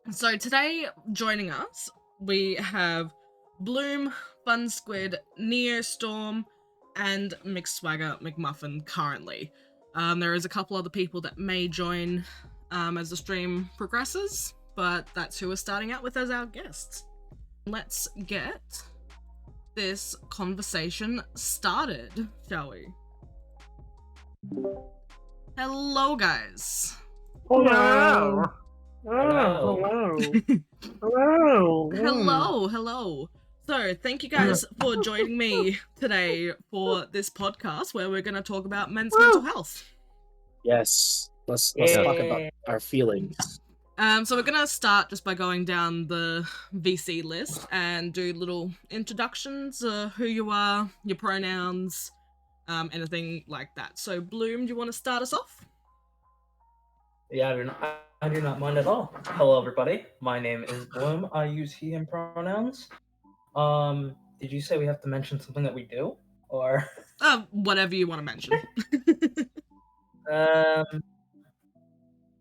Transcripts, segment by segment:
So today, joining us, we have Bloom, Fun Squid, Neostorm, and McSwagger McMuffin currently. There is a couple other people that may join as the stream progresses, but that's who we're starting out with as our guests. Let's get this conversation started, shall we? Hello, guys. Hello. Hello. Hello. So, thank you guys for joining me today for this podcast where we're going to talk about men's mental health. Yes, let's talk about our feelings. So we're going to start just by going down the VC list and do little introductions, who you are, your pronouns, anything like that. So, Bloom, do you want to start us off? Yeah, I do not mind at all. Hello, everybody. My name is Bloom. I use he, him pronouns. Did you say we have to mention something that we do? Or Whatever you want to mention.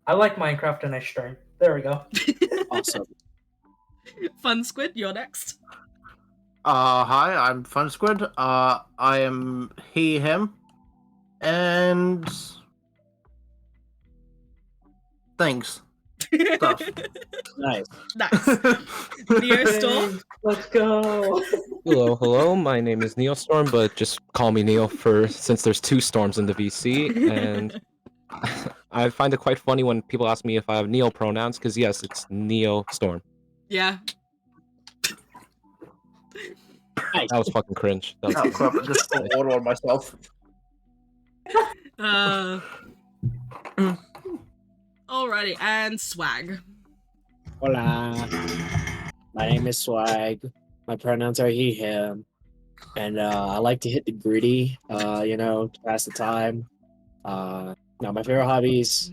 I like Minecraft and I stream. There we go. Awesome. Fun Squid, you're next. Hi, I'm Fun Squid. I am he, him, and things. Stuff. Nice. Neostorm. Let's go. Hello. My name is Neostorm, but just call me Neo since there's two storms in the VC, and I find it quite funny when people ask me if I have Neo pronouns, because yes, it's Neostorm. Yeah. Nice. That was fucking cringe. That was Oh, crap, I just put water on myself. Alrighty, and Swag. Hola. My name is Swag. My pronouns are he, him. And I like to hit the gritty, to pass the time. Now my favorite hobbies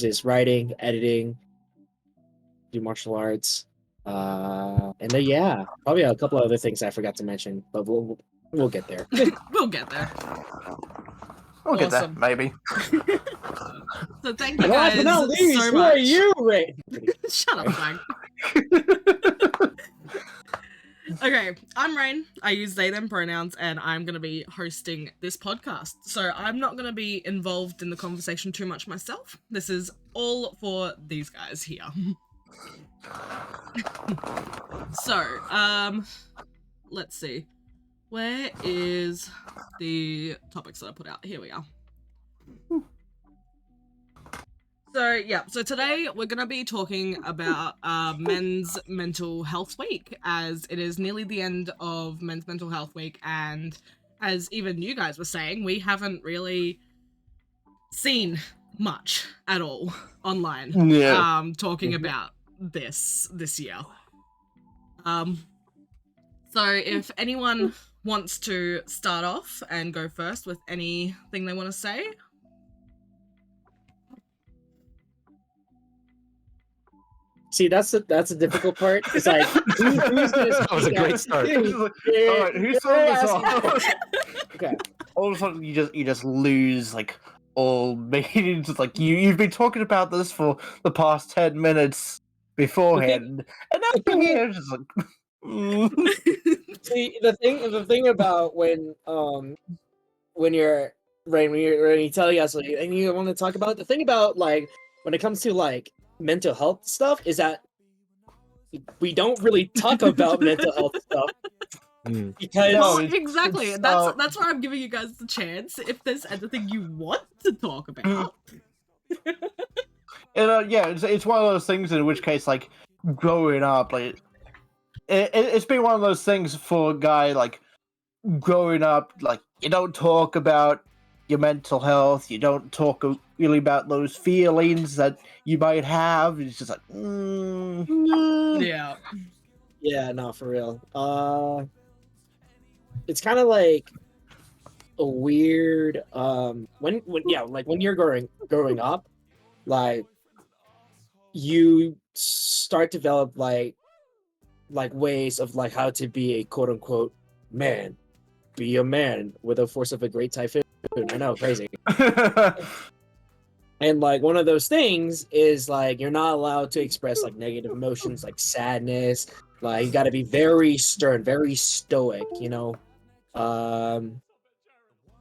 is writing, editing, do martial arts. And then yeah, probably a couple of other things I forgot to mention, but we'll get there. We'll get there. We'll get there, Awesome. maybe. So thank you And last guys but not least, so who much. are you, Ray? Shut up, Swag. Okay, I'm Rain. I use they, them pronouns, and I'm going to be hosting this podcast. So I'm not going to be involved in the conversation too much myself. This is all for these guys here. So, let's see. Where is the topics that I put out? Here we are. So today we're going to be talking about Men's Mental Health Week, as it is nearly the end of Men's Mental Health Week, and as even you guys were saying, we haven't really seen much at all online talking about this year. So if anyone wants to start off and go first with anything they want to say. See, that's a difficult part. It's like who's gonna That was a great start. Alright, who started this off? Okay. All of a sudden, you just lose like all meanings. Like you've been talking about this for the past 10 minutes beforehand, and now you're just like. See, the thing about when you're Rain, when you tell us like, and you want to talk about the thing about like when it comes to like mental health stuff is that we don't really talk about mental health stuff because Well, exactly. That's why I'm giving you guys the chance. If there's anything you want to talk about. And yeah, it's one of those things in which case, like growing up, like it's been one of those things for a guy like growing up, like you don't talk about your mental health, you don't talk really about those feelings that you might have. It's just like, yeah, no, for real. It's kind of like a weird when you're growing up, like you start to develop like ways of like how to be a quote unquote man, be a man with the force of a great typhoon. I know, crazy. And like one of those things is like you're not allowed to express like negative emotions like sadness. Like you got to be very stern, very stoic, you know.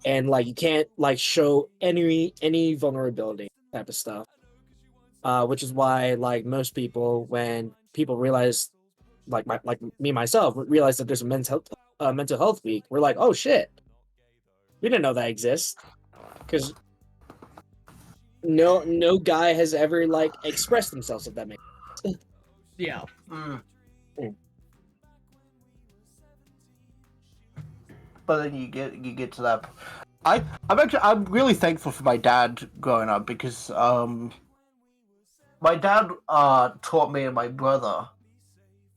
And like you can't like show any vulnerability type of stuff. Which is why like most people, when people realize like me myself realize that there's a mental health week, we're like, oh shit, we didn't know that exists, because no guy has ever like expressed themselves, if that makes sense. Yeah. But then you get to that. I'm really thankful for my dad growing up, because my dad taught me and my brother,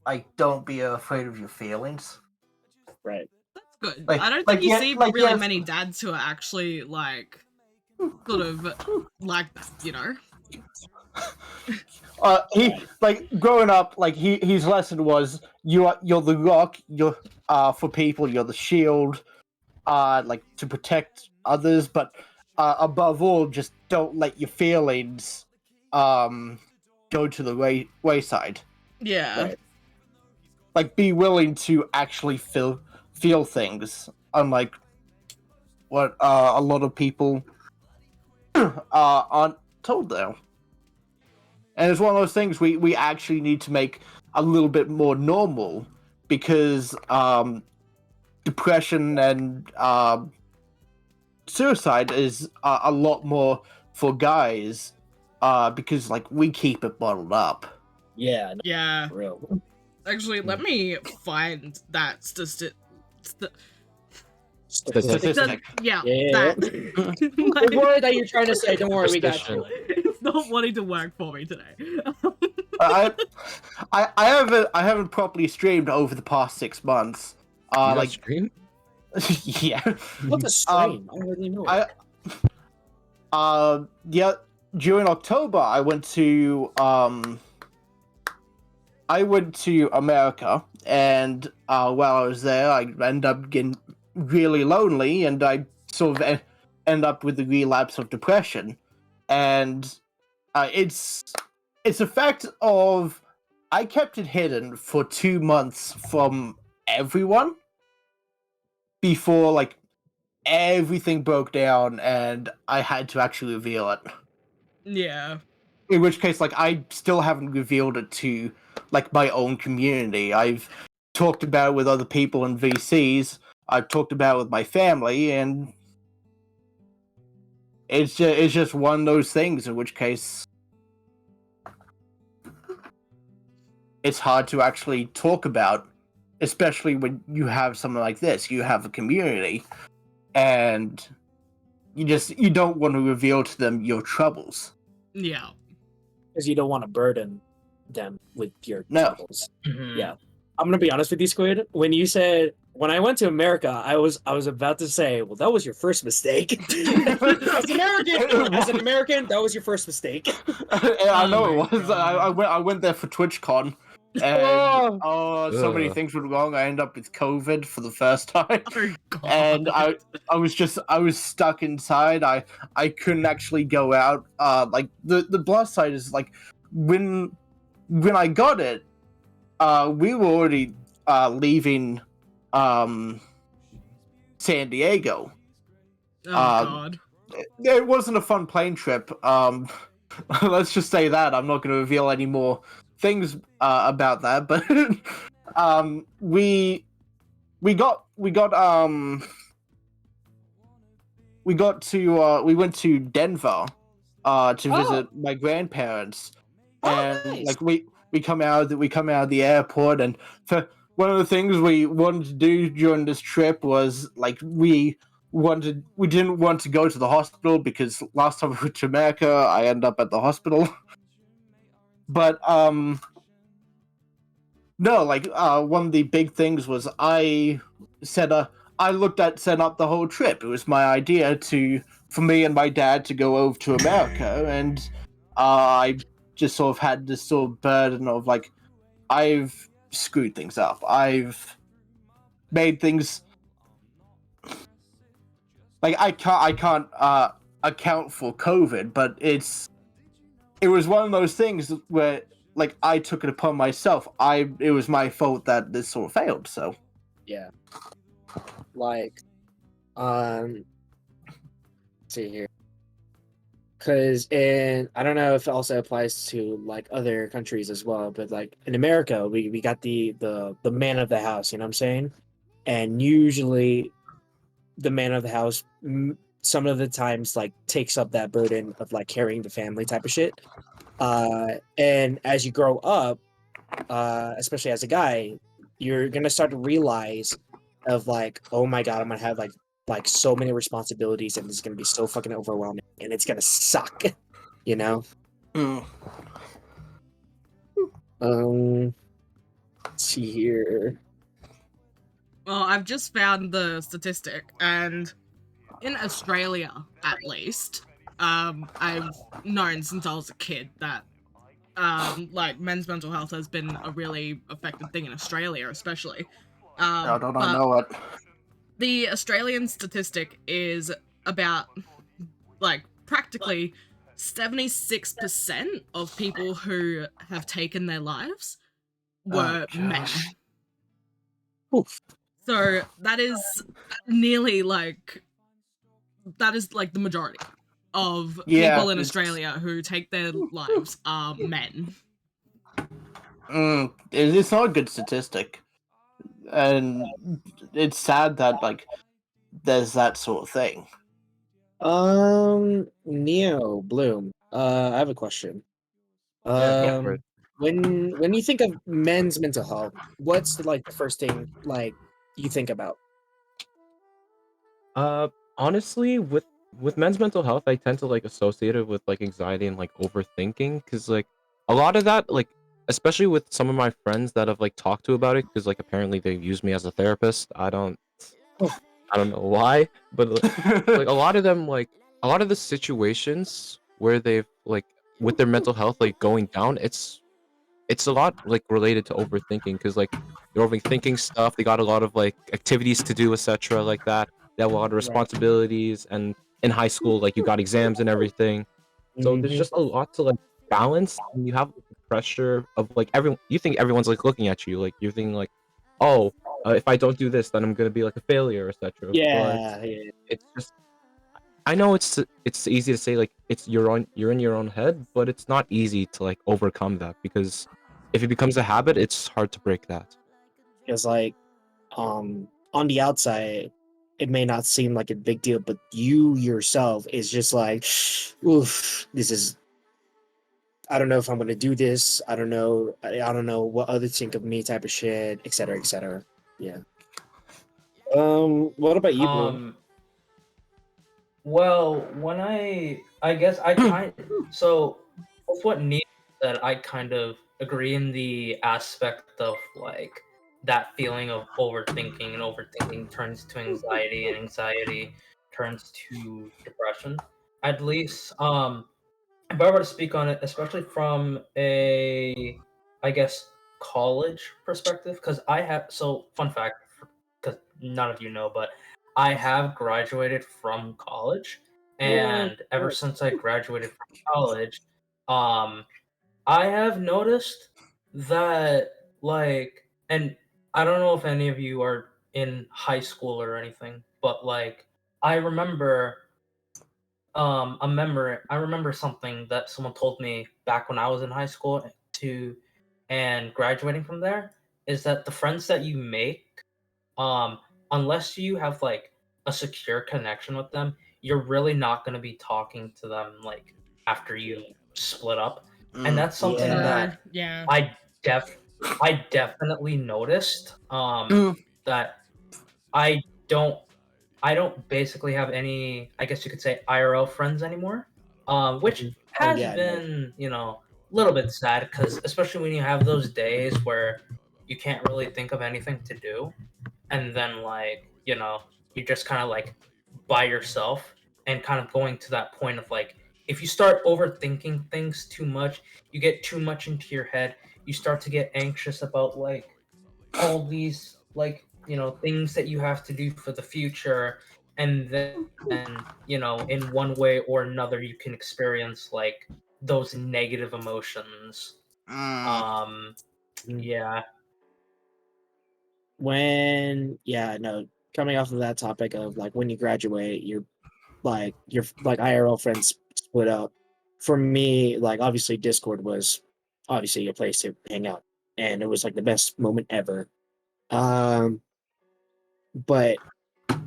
like, don't be afraid of your feelings. Right. That's good. Like- I don't like, think you yeah, see like, really yes. many dads who are actually like sort of like that, you know? He like growing up, like his lesson was you're the rock, you're for people, you're the shield, like to protect others, but above all, just don't let your feelings go to the wayside. Yeah. Right. Like, be willing to actually feel things, unlike what a lot of people aren't told though. And it's one of those things we actually need to make a little bit more normal, because depression and suicide is a lot more for guys, because like we keep it bottled up. Yeah. No, Yeah. for real. Actually, let me find that Statistic. yeah, Yeah. that. The word that you're trying to say, don't worry, we got you. It's not wanting to work for me today. I haven't properly streamed over the past 6 months. You got Like stream? yeah. What's a stream? I already know. Yeah, during October I went to America, and while I was there, I ended up getting really lonely, and I sort of end up with a relapse of depression. And it's a fact of I kept it hidden for 2 months from everyone before like everything broke down and I had to actually reveal it. Yeah. In which case, like, I still haven't revealed it to like my own community. I've talked about it with other people in VCs. I've talked about it with my family, and it's just one of those things. In which case, it's hard to actually talk about, especially when you have something like this. You have a community, and you don't want to reveal to them your troubles. Yeah. Because you don't want to burden them with your No. troubles. Yeah. I'm gonna be honest with you, Squid. When you said when I went to America, I was about to say, well, that was your first mistake. As an American, that was your first mistake. I know Oh it was. my I went there for TwitchCon, and so many things went wrong. I ended up with COVID for the first time, Oh god. and I was stuck inside. I couldn't actually go out. Like the plus side is like when I got it, we were already leaving San Diego. Oh god. It wasn't a fun plane trip. Let's just say that. I'm not going to reveal any more things about that, but we went to Denver to visit my grandparents, and nice. like we come out of the airport, and for one of the things we wanted to do during this trip was like we didn't want to go to the hospital, because last time we went to America I ended up at the hospital. But no, like one of the big things was I looked at setting up the whole trip. It was my idea for me and my dad to go over to America, and I just sort of had this sort of burden of like, I've screwed things up. I've made things like I account for COVID, but it was one of those things where like I took it upon myself. It was my fault that this sort of failed. So Yeah. Like, let's see here. Because I don't know if it also applies to like other countries as well, but like in America, we got the man of the house, you know what I'm saying? And usually the man of the house some of the times like takes up that burden of like carrying the family type of shit. And as you grow up, especially as a guy, you're gonna start to realize of like, oh my god, I'm gonna have like so many responsibilities, and it's gonna be so fucking overwhelming, and it's gonna suck, you know. mm. Let's see here. Well, I've just found the statistic, and in Australia, at least, I've known since I was a kid that like men's mental health has been a really affected thing in Australia, especially. I don't But know it. the Australian statistic is about like practically 76% of people who have taken their lives were men. gosh. Oof. So that is nearly like the majority of Yeah, people in it's- Australia who take their lives are men. It's not a good statistic, and it's sad that like there's that sort of thing. Neo Bloom. I have a question. Yeah, for it. When you think of men's mental health, what's like the first thing like you think about? Honestly, with men's mental health, I tend to like associate it with like anxiety and like overthinking, because like a lot of that, like especially with some of my friends that have like talked to about it, because like apparently they use me as a therapist. I don't know why, but like a lot of them, like a lot of the situations where they've like with their mental health like going down, it's a lot like related to overthinking, because like they're overthinking stuff. They got a lot of like activities to do, etc. like that. They have a lot of Right. responsibilities, and in high school like you got exams and everything, so there's Mhm. just a lot to like balance, and you have like, the pressure of like everyone. You think everyone's like looking at you, like you're thinking like, oh, if I don't do this, then I'm gonna be like a failure, etc. But Yeah, yeah. it's just, I know it's easy to say like you're in your own head, but it's not easy to like overcome that, because if it becomes a habit, it's hard to break that. Because like on the outside, it may not seem like a big deal, but you yourself is just like, oof, this is. I don't know if I'm gonna do this. I don't know. I don't know what others think of me, type of shit, etc., etc. Yeah. What about you, Blue? Well, when I guess I kind so with what Neil said, I kind of agree in the aspect of like that feeling of overthinking, and overthinking turns to anxiety, and anxiety turns to depression. At least, if I were to speak on it, especially from a, I guess, college perspective, because I have, so fun fact, because none of you know, but I have graduated from college, and ever since I graduated from college, um, I have noticed that, like, and I don't know if any of you are in high school or anything, but like, I remember I remember something that someone told me back when I was in high school to and graduating from there, is that the friends that you make, um unless you have like a secure connection with them, you're really not going to be talking to them like after you split up. And that's something Yeah. True. that Yeah. I def I definitely noticed, Mm. that I don't I don't basically have any, I guess you could say, IRL friends anymore, which Mhm. Oh has yeah, no. been, a little bit sad, because especially when you have those days where you can't really think of anything to do, and then like, you're just kind of like by yourself, and kind of going to that point of like, if you start overthinking things too much, you get too much into your head, you start to get anxious about like all these like things that you have to do for the future, and then in one way or another you can experience like those negative emotions. Mm. Yeah. Coming off of that topic of like when you graduate, your IRL friends split up. For me, like obviously Discord was obviously a place to hang out, and it was like the best moment ever. But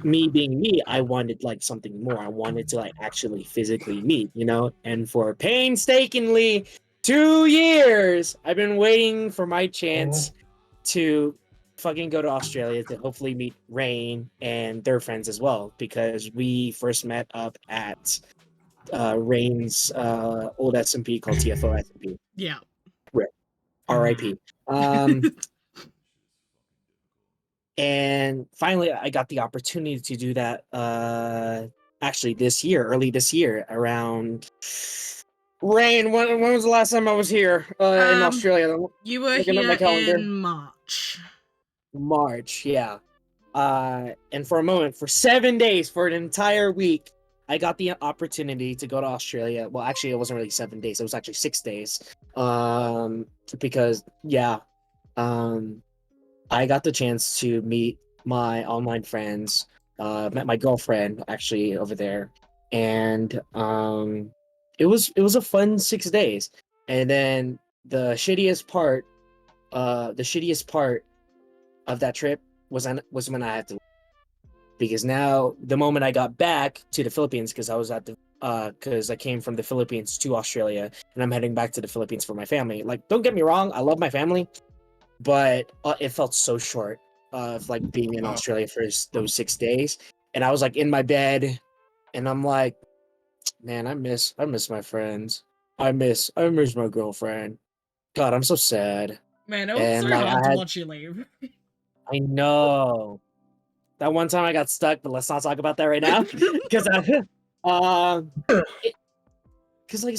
me being me, I wanted like something more. I wanted to like actually physically meet, and for painstakingly 2 years, I've been waiting for my chance to fucking go to Australia to hopefully meet Rain and their friends as well, because we first met up at Rain's old SMP called TFO SMP. Yeah. RIP. And finally, I got the opportunity to do that. Actually, early this year, around Rain. When was the last time I was here in Australia? You were Looking at here my calendar. in March. March, yeah. And for a moment, for 7 days, for an entire week, I got the opportunity to go to Australia. Well, actually, it wasn't really 7 days; it was actually 6 days. Because I got the chance to meet my online friends, met my girlfriend actually over there, and it was a fun 6 days. And then the shittiest part of that trip was when I had to, because now the moment I got back to the Philippines, because I came from the Philippines to Australia, and I'm heading back to the Philippines for my family. Like, don't get me wrong, I love my family, but it felt so short of like being in Australia for those 6 days. And I was like in my bed, and I'm like, man, I miss my friends. I miss my girlfriend. God, I'm so sad. Man, it was And so like hard to watch you leave. I know that one time I got stuck, but let's not talk about that right now because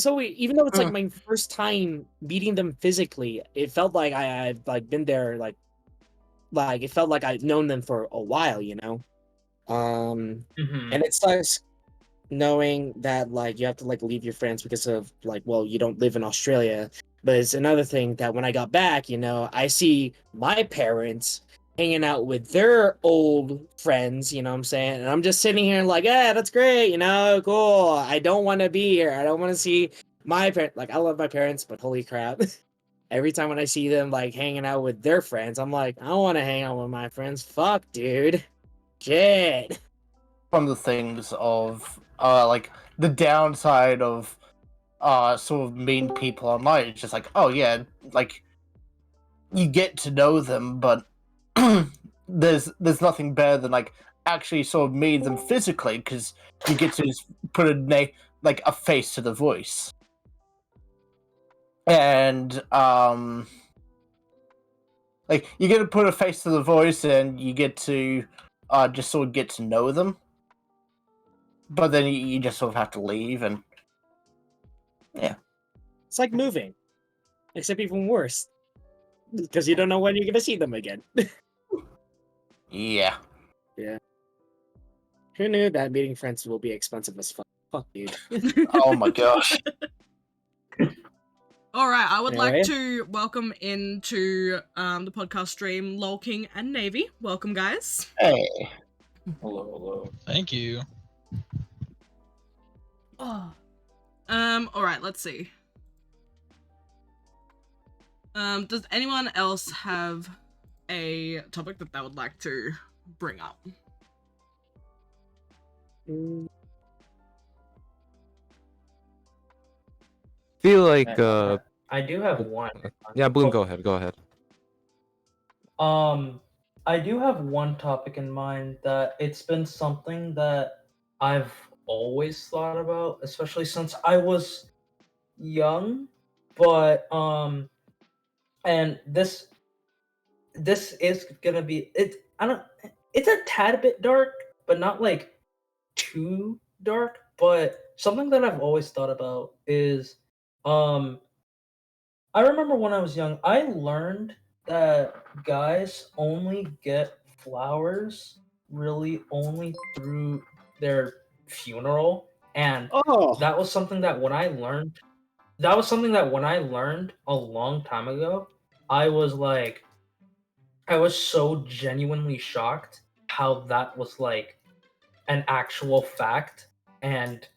even though it's like my first time meeting them physically, it felt like I've like been there like it felt like I'd known them for a while, and it sucks knowing that like you have to like leave your friends because of like, well, you don't live in Australia. But it's another thing that when I got back, I see my parents hanging out with their old friends, you know what I'm saying? And I'm just sitting here like, yeah, that's great, cool. I don't want to be here. I don't want to see my parents. Like, I love my parents, but holy crap. Every time when I see them like hanging out with their friends, I'm like, I don't want to hang out with my friends. Fuck, dude. Shit. One of the things of like the downside of sort of mean people online, it's just like, oh yeah, like you get to know them, but there's nothing better than like actually sort of meeting them physically, because you get to just put a face to the voice. And like you get to put a face to the voice, and you get to just sort of get to know them. But then you just sort of have to leave, and yeah. It's like moving, except even worse, because you don't know when you're gonna see them again. Yeah. Yeah. Who knew that meeting friends will be expensive as fuck? Fuck, dude. Oh my gosh. All right, I would like Anyway. to welcome into the podcast stream Lol King and Navy. Welcome, guys. Hey. Hello. Thank you. Oh. All right, let's see. Does anyone else have a topic that they would like to bring up? Feel like I do have one. yeah, Bloom, go ahead. I do have one topic in mind that it's been something that I've always thought about, especially since I was young. But and this is gonna be it's a tad bit dark, but not like too dark. But something that I've always thought about is I remember when I was young, I learned that guys only get flowers really only through their funeral, and Oh, that was something that when I learned a long time ago, I was like, I was so genuinely shocked how that was like an actual fact, and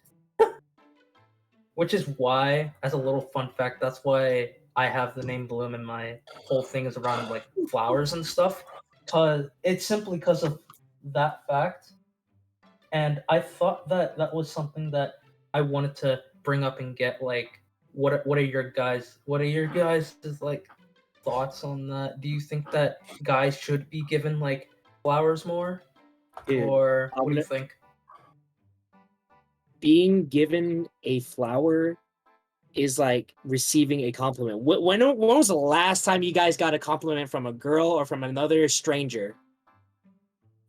which is why, as a little fun fact, that's why I have the name Bloom, and my whole thing is around like flowers and stuff. Cause it's simply because of that fact, and I thought that that was something that I wanted to bring up and get like, what are your guys' like thoughts on that? Do you think that guys should be given like flowers more, dude, or I'm what do you gonna- think? being given a flower is like receiving a compliment. When was the last time you guys got a compliment from a girl or from another stranger?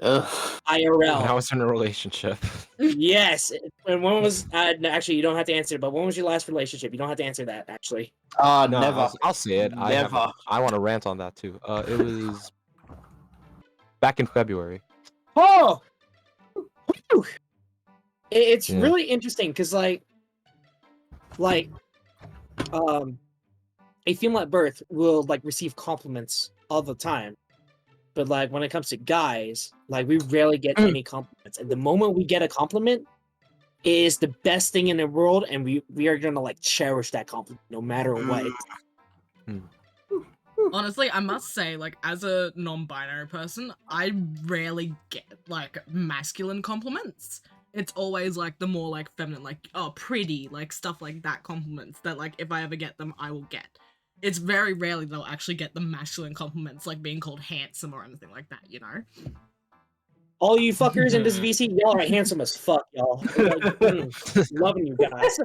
Ugh. When I IRL. was in a relationship. Yes. And when was actually you don't have to answer, but when was your last relationship? You don't have to answer that actually. No, Never. I'll say it. Never. I want to rant on that too. It was back in February. Oh, whew. It's Yeah. really interesting because a female at birth will like receive compliments all the time, but like when it comes to guys, like we rarely get any compliments. And the moment we get a compliment, it is the best thing in the world, and we are gonna like cherish that compliment no matter what. Honestly, I must say, like, as a non-binary person, I rarely get, like, masculine compliments. It's always, like, the more, like, feminine, like, oh, pretty, like, stuff like that compliments that, like, if I ever get them, I will get. It's very rarely they'll actually get the masculine compliments, like being called handsome or anything like that, you know? All you fuckers in this VC, y'all are handsome as fuck, y'all. Like, loving you guys.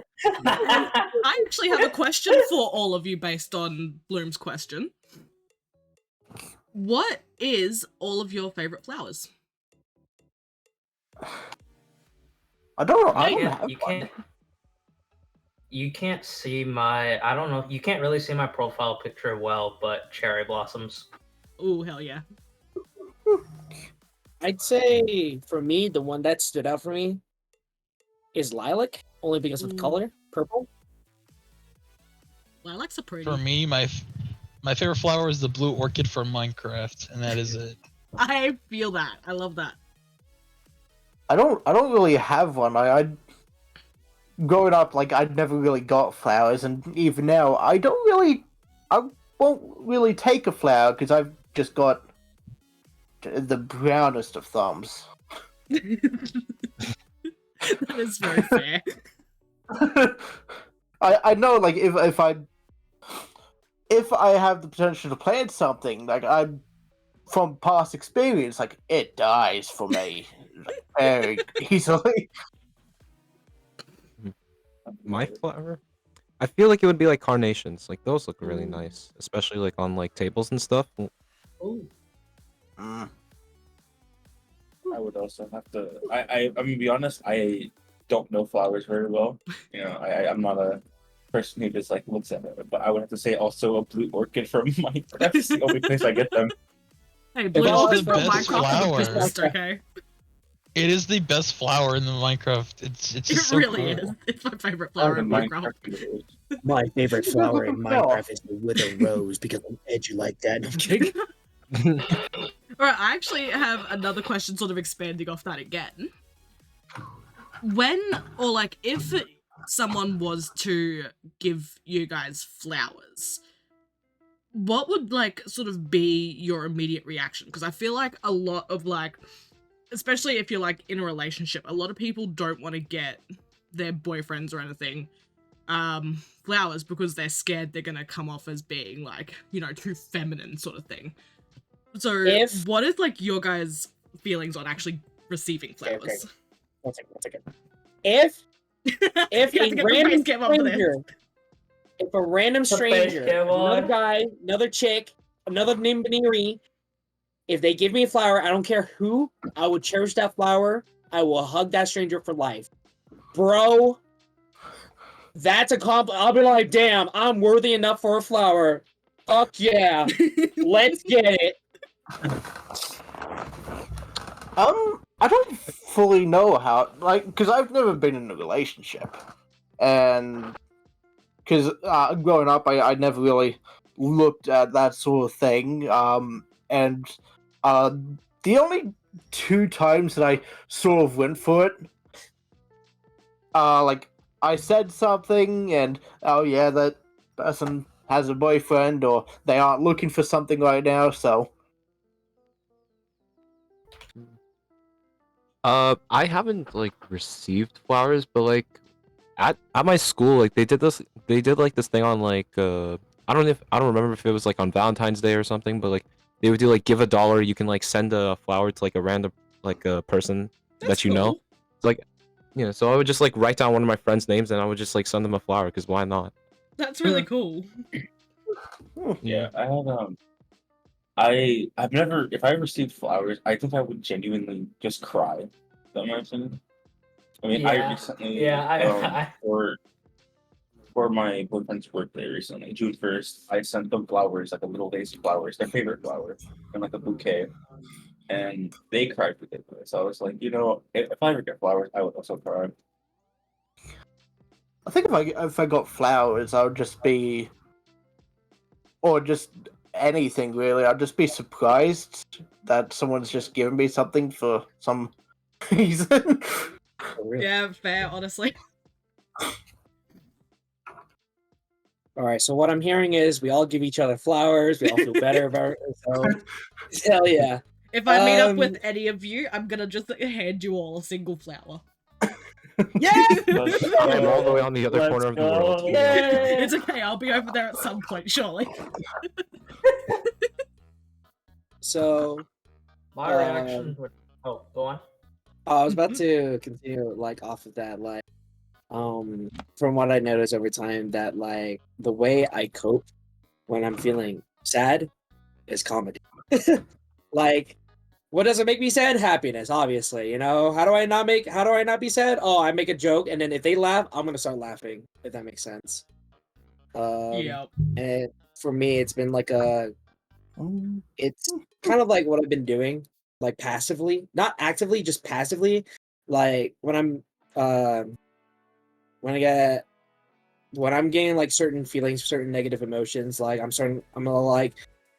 I actually have a question for all of you based on Bloom's question. What is all of your favorite flowers? I don't You have one. can't. You can't see my. I don't know. You can't really see my profile picture well, but cherry blossoms. Ooh, hell yeah. I'd say for me, the one that stood out for me is lilac, only because of the color, purple. Lilacs are pretty. For me, my favorite flower is the blue orchid from Minecraft, and that is it. I feel that. I love that. I don't really have one. I growing up, like I'd never really got flowers, and even now, I won't really take a flower because I've just got the brownest of thumbs. That is very fair. I know, like if I have the potential to plant something, like from past experience, like it dies for me like, very easily. My flower? I feel like it would be like carnations. Like those look really nice, especially like on like tables and stuff. Ooh. Mm. I would also have to. I mean, to be honest, I don't know flowers very well. You know, I'm not a person who just like looks at it. But I would have to say also a blue orchid from Minecraft. That's the only place I get them. Hey, blue It's orchids the from best Minecraft are the flower. best, okay? It is the best flower in the Minecraft. It's just It so really cool. is. It's my favorite flower in Minecraft. My favorite flower in Minecraft is the wither rose because I'm edgy like that. I'm kidding. Alright, I actually have another question sort of expanding off that again. When, or like, if someone was to give you guys flowers, what would, like, sort of be your immediate reaction? Because I feel like a lot of, like, especially if you're, like, in a relationship, a lot of people don't want to get their boyfriends or anything flowers because they're scared they're gonna come off as being, like, you know, too feminine sort of thing. So, what is, like, your guys' feelings on actually receiving flowers? Okay. One second. If a random stranger, if a random stranger, another guy, another chick, another nimbinary, if they give me a flower, I don't care who, I would cherish that flower. I will hug that stranger for life. Bro, that's a compliment. I'll be like, damn, I'm worthy enough for a flower. Fuck yeah. Let's get it. I don't fully know how, like, because I've never been in a relationship, and because growing up, I never really looked at that sort of thing. And the only 2 times that I sort of went for it, like I said something, and oh yeah, that person has a boyfriend, or they aren't looking for something right now, so. I haven't like received flowers, but like at my school, like they did like this thing on like I don't remember if it was like on Valentine's Day or something, but like they would do like give $1, you can like send a flower to like a random like a person That's that you know. cool. It's like yeah, so I would just like write down one of my friends' names and I would just like send them a flower because why not? That's really cool. Yeah, I have I've never if I received flowers, I think I would genuinely just cry. That makes sense. I mean, I Yeah. recently Yeah, for my boyfriend's birthday recently, June 1st, I sent them flowers, like a little vase of flowers, their favorite flower, and like a bouquet. And they cried ridiculous. So I was like, if I ever get flowers, I would also cry. I think if I got flowers, I would just be, or just anything really. I'd just be surprised that someone's just given me something for some reason. For real. Yeah, fair, honestly. All right, so what I'm hearing is we all give each other flowers. We all feel better about it. So, hell yeah. If I meet up with any of you, I'm gonna just hand you all a single flower. Yeah! I am all the way on the other Let's corner of the go. world. Yeah! It's okay, I'll be over there at some point, surely. So, my reaction would. Oh, go on. I was about to continue, like, off of that, like, from what I noticed over time, that, like, the way I cope when I'm feeling sad is comedy. Like, what does it make me sad? Happiness, obviously. How do I not be sad? Oh, I make a joke, and then if they laugh, I'm gonna start laughing. If that makes sense. Yeah. And for me, it's been like it's kind of like what I've been doing, like passively, not actively, just passively. Like when I'm getting like certain feelings, certain negative emotions, like I'm gonna like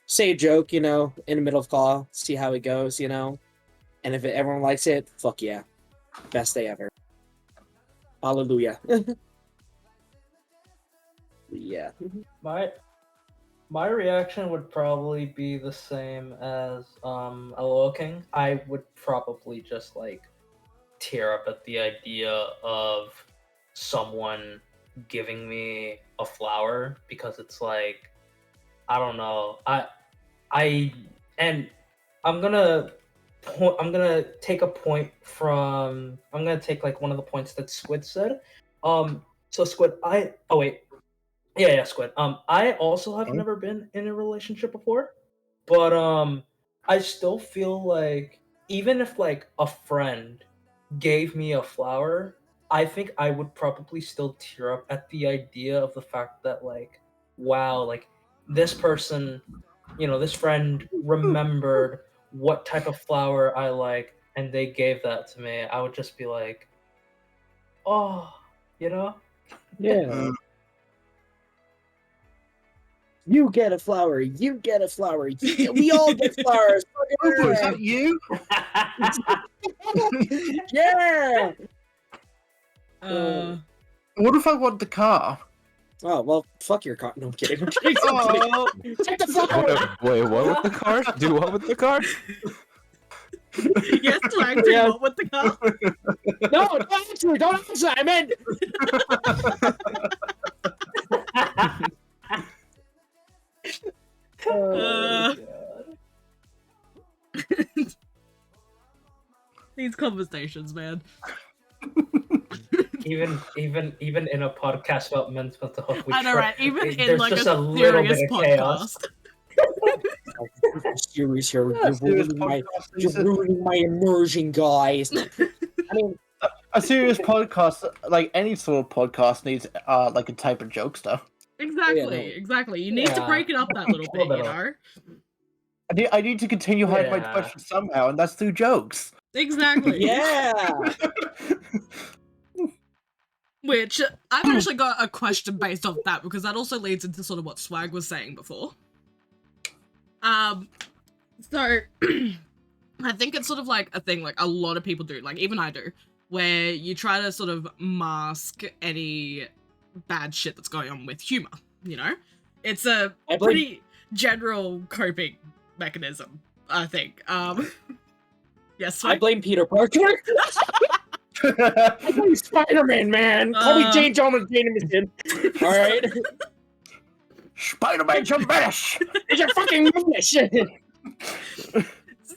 say a joke, in the middle of call, see how it goes, and if everyone likes it, fuck yeah, best day ever, hallelujah. Yeah. My reaction would probably be the same as LOL King. I would probably just like tear up at the idea of someone giving me a flower, because it's like, I don't know. And I'm gonna take like one of the points that Squid said. So Squid, yeah, Squid. I also have never been in a relationship before, but I still feel like even if like a friend gave me a flower, I think I would probably still tear up at the idea of the fact that like, wow, like this person, this friend remembered what type of flower I like, and they gave that to me. I would just be like, oh, Yeah. Mm. You get a flower. You get a flower. We all get flowers. Oh, is that you? Yeah. What if I want the car? Oh well, fuck your car. No, I'm kidding. I'm kidding. Oh. Take the flower. Wait, what with the car? Do what with the car? Yes, to actually Yeah. what with the car? No, don't answer. I meant. Uh, These conversations, man. even in a podcast about mental health, I know, right? Even in there's like just a a little serious bit of chaos. podcast. Serious here. Yeah, serious You're ruining my immersion, guys. I mean, a serious podcast, like any sort of podcast, needs like a type of jokester. Exactly, exactly. You need to Yeah. break it up that little bit, Little bit you know? I need to continue hiding my Yeah. depression somehow, and that's through jokes. Exactly. Yeah. Which I've actually got a question based off that, because that also leads into sort of what Swag was saying before. So I think it's sort of like a thing like a lot of people do, like even I do, where you try to sort of mask any bad shit that's going on with humor, you know? It's a I blame- pretty general coping mechanism, I think. Yes, I Swag? blame Peter Parker. I blame Spider-Man, man. Call me Jane Jonah Jameson. All right. Spider-Man's a mess. It's a fucking mess.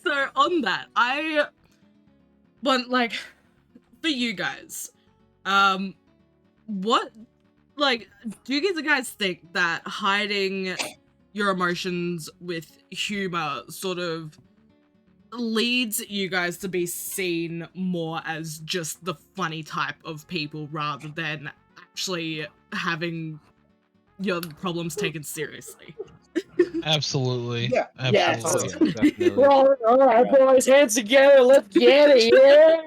So on that, I want, like, for you guys, what, like, do you guys think that hiding your emotions with humor sort of leads you guys to be seen more as just the funny type of people rather than actually having your problems taken seriously? Absolutely. Yeah. Absolutely. Oh, yeah, definitely. We're all right, boys, hands together. Let's get it. Yeah.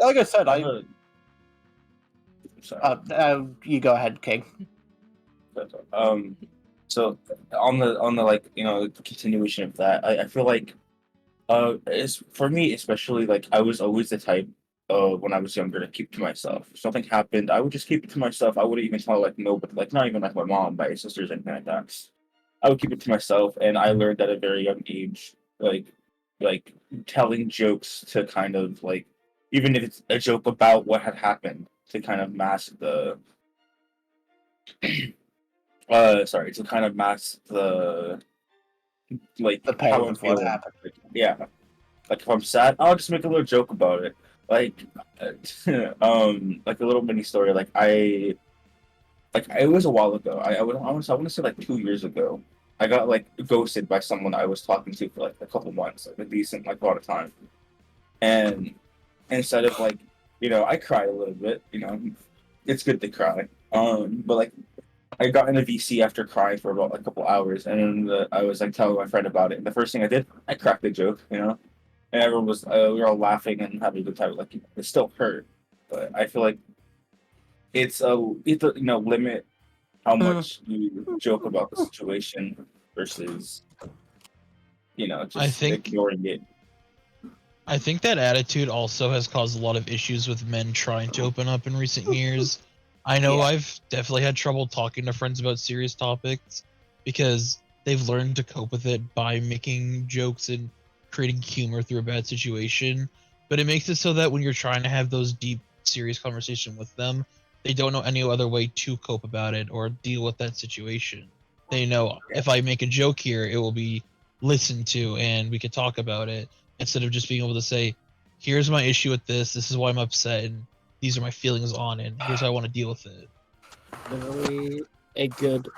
Like I said, Sorry. you go ahead, King. So on the like continuation of that, I feel like it's for me especially like I was always the type when I was younger to keep to myself. If something happened, I would just keep it to myself. I wouldn't even tell like nobody, like not even like my mom, my sisters, anything like that. I would keep it to myself, and I learned at a very young age, like telling jokes to kind of like even if it's a joke about what had happened to kind of mask the sorry, to kind of mask the like The pain how I'm of what feeling. happened. Yeah, like if I'm sad, I'll just make a little joke about it. Like, like a little mini story. Like it was a while ago. I want to say like 2 years ago. I got like ghosted by someone I was talking to for like a couple months, like a decent like amount of time. And instead of like, I cried a little bit. It's good to cry. But like I got in a VC after crying for about a couple hours, and then I was like telling my friend about it. And the first thing I did, I cracked a joke, and everyone was we were all laughing and having a good time. Like it still hurt, but I feel like you have to limit how much you joke about the situation versus just I think- ignoring it. I think that attitude also has caused a lot of issues with men trying to open up in recent years. I know Yeah. I've definitely had trouble talking to friends about serious topics because they've learned to cope with it by making jokes and creating humor through a bad situation. But it makes it so that when you're trying to have those deep, serious conversation with them, they don't know any other way to cope about it or deal with that situation. They know if I make a joke here, it will be listened to and we could talk about it instead of just being able to say, here's my issue with this is why I'm upset, and these are my feelings on it, and here's how I want to deal with it. Literally a good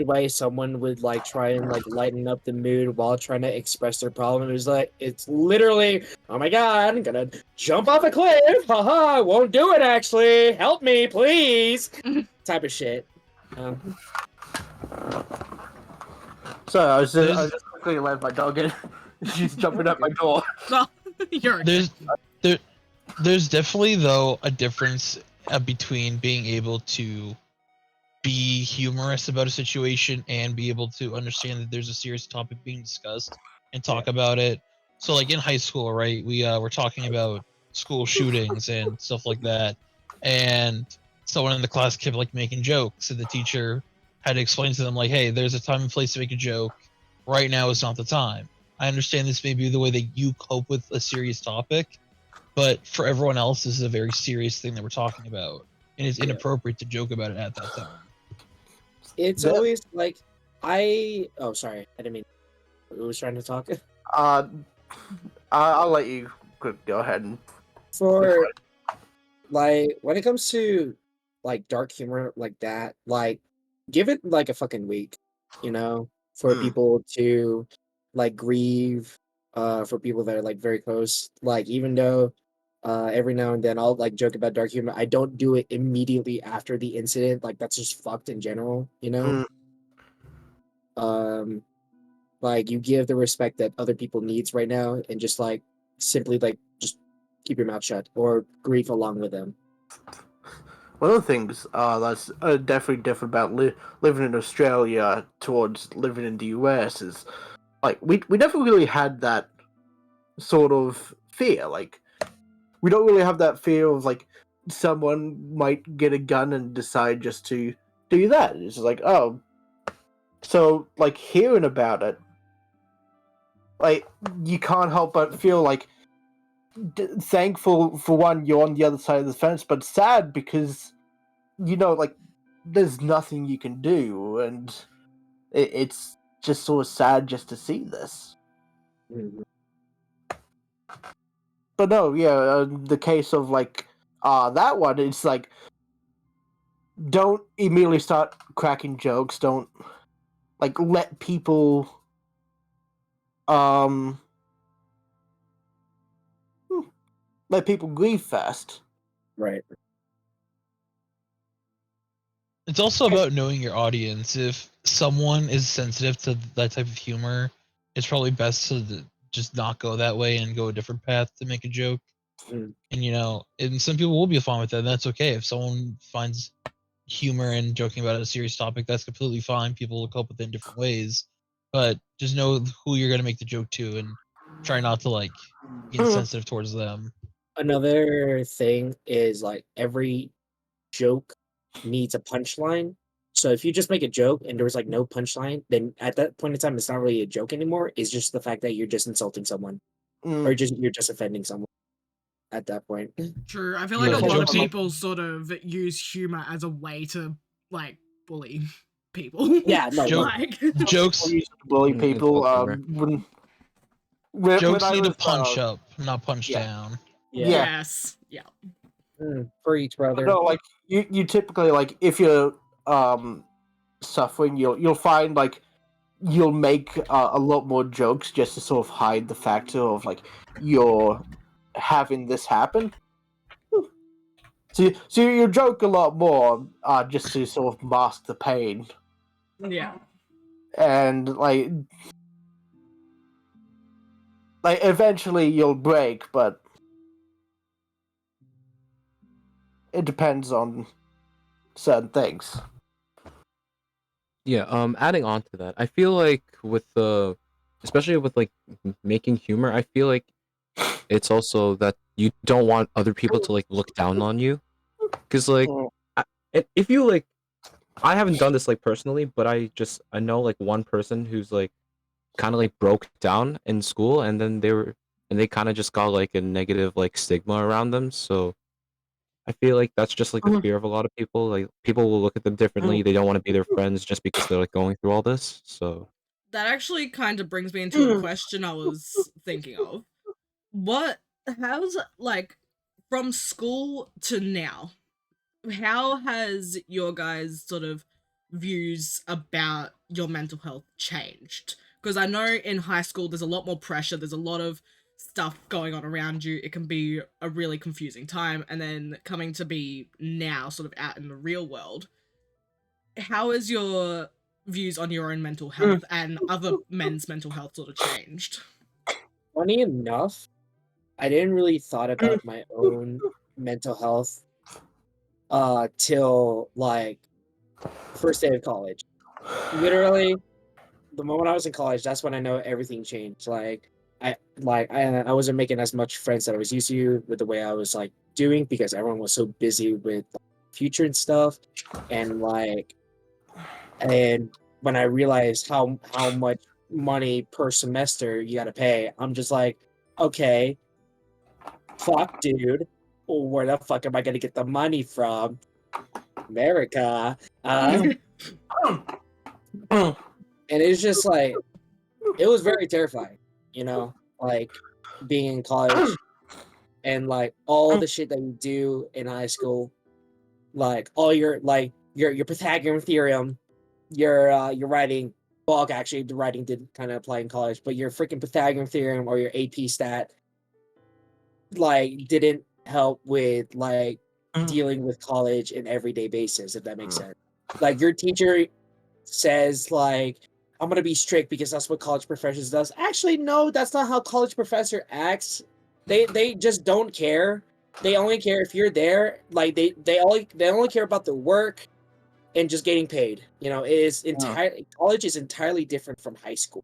way someone would like try and like lighten up the mood while trying to express their problem. It's literally, oh my god, I'm gonna jump off a cliff. Haha, won't do it actually. Help me, please. Type of shit. So I was just quickly let my dog in. She's jumping at my door. Well, you're okay. There's definitely though a difference between being able to be humorous about a situation and be able to understand that there's a serious topic being discussed and talk about it. So like in high school, right, we were talking about school shootings and stuff like that, and someone in the class kept like making jokes, and the teacher had to explain to them like, hey, there's a time and place to make a joke. Right now is not the time. I understand this may be the way that you cope with a serious topic, but for everyone else, this is a very serious thing that we're talking about, and it's inappropriate to joke about it at that time. It's always like oh sorry, I didn't mean who was trying to talk. I'll let you go ahead and For like when it comes to like dark humor like that, like give it like a fucking week, for people to like grieve, for people that are like very close. Like even though every now and then I'll like joke about dark humor, I don't do it immediately after the incident. Like that's just fucked in general, Like you give the respect that other people needs right now, and just like simply like just keep your mouth shut or grieve along with them. One of the things that's definitely different about living in Australia towards living in the US is like we never really had that sort of fear. Like we don't really have that fear of like someone might get a gun and decide just to do that. It's like, oh, so like hearing about it, like you can't help but feel like thankful for one you're on the other side of the fence, but sad because like there's nothing you can do, and it's just sort of sad just to see this. Mhm. But no, yeah, the case of like that one, it's like don't immediately start cracking jokes. Don't like let people um let people grieve fast. Right. It's also about knowing your audience. If someone is sensitive to that type of humor, it's probably best to just not go that way and go a different path to make a joke. Mm. And some people will be fine with that. And that's okay. If someone finds humor in joking about a serious topic, that's completely fine. People will cope with it in different ways. But just know who you're gonna make the joke to, and try not to like be insensitive towards them. Another thing is like every joke needs a punchline. So if you just make a joke and there was like no punchline, then at that point in time, it's not really a joke anymore. It's just the fact that you're just insulting someone or you're just offending someone at that point. True. I feel like Yeah, a lot of jokes are- people sort of use humor as a way to like bully people. Yeah, no, Joke- like Jokes Use to bully people. When jokes I need to was, punch up, not punch yeah. down. yeah. yes. Yeah. For each brother. No, like you typically like if you're suffering, you'll find like you'll make a lot more jokes just to sort of hide the factor of like you're having this happen. So you joke a lot more just to sort of mask the pain, Yeah. and like eventually you'll break, but it depends on certain things. Yeah, adding on to that, I feel like with especially with like making humor, I feel like it's also that you don't want other people to like look down on you, because like if you like, I haven't done this like personally, but I know like one person who's like kind of like broke down in school, and then they kind of just got like a negative like stigma around them, so. I feel like that's just like the fear of a lot of people. Like people will look at them differently. They don't want to be their friends just because they're like going through all this. So That actually kind of brings me into a question I was thinking of. How's like from school to now, how has your guys' sort of views about your mental health changed? Because I know in high school there's a lot more pressure, there's a lot of stuff going on around you. It can be a really confusing time, and then coming to be now sort of out in the real world. How has your views on your own mental health and other men's mental health sort of changed? Funny enough, I didn't really thought about my own mental health till like first day of college. Literally, the moment I was in college, that's when I know everything changed. I wasn't making as much friends that I was used to with the way I was like doing because everyone was so busy with future and stuff, and when I realized how much money per semester you got to pay, I'm just like, okay, fuck, dude, where the fuck am I gonna get the money from? America. And it's just like, it was very terrifying, like being in college and like all the shit that you do in high school, like all your Pythagorean theorem, your writing. Well, okay, actually, the writing did kind of apply in college, but your freaking Pythagorean theorem or your AP stat, like, didn't help with like dealing with college in everyday basis, if that makes sense. Like your teacher says, like, I'm gonna be strict because that's what college professors does. Actually, no, that's not how college professor acts. They just don't care. They only care if you're there. Like they only care about their work and just getting paid. You know, it is entirely college is entirely different from high school.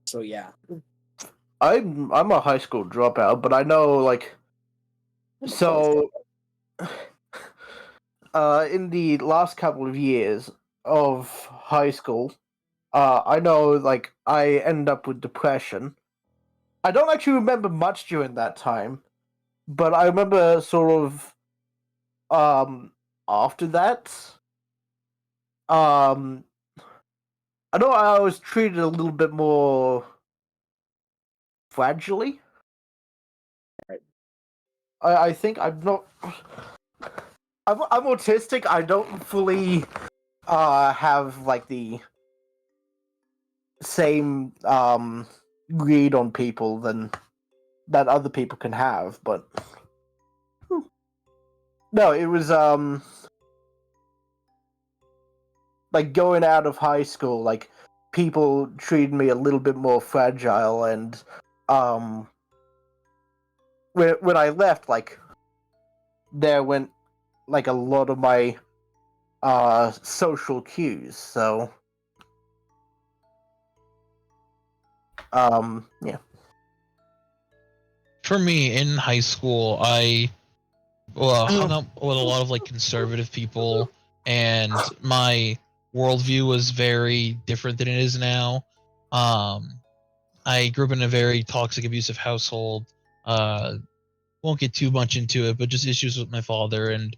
So yeah. I'm a high school dropout, but I know like so. In the last couple of years of high school, I know like I end up with depression. I don't actually remember much during that time, but I remember sort of after that. Um I know I was treated a little bit more fragilely. Right. I think I'm not. I'm autistic. I don't fully have like the same read on people than that other people can have, but no, it was like going out of high school, like people treated me a little bit more fragile, and um when I left, like there went like a lot of my social cues. So yeah. For me, in high school, I hung out with a lot of like conservative people, and my worldview was very different than it is now. Um, I grew up in a very toxic, abusive household. Uh, won't get too much into it, but just issues with my father and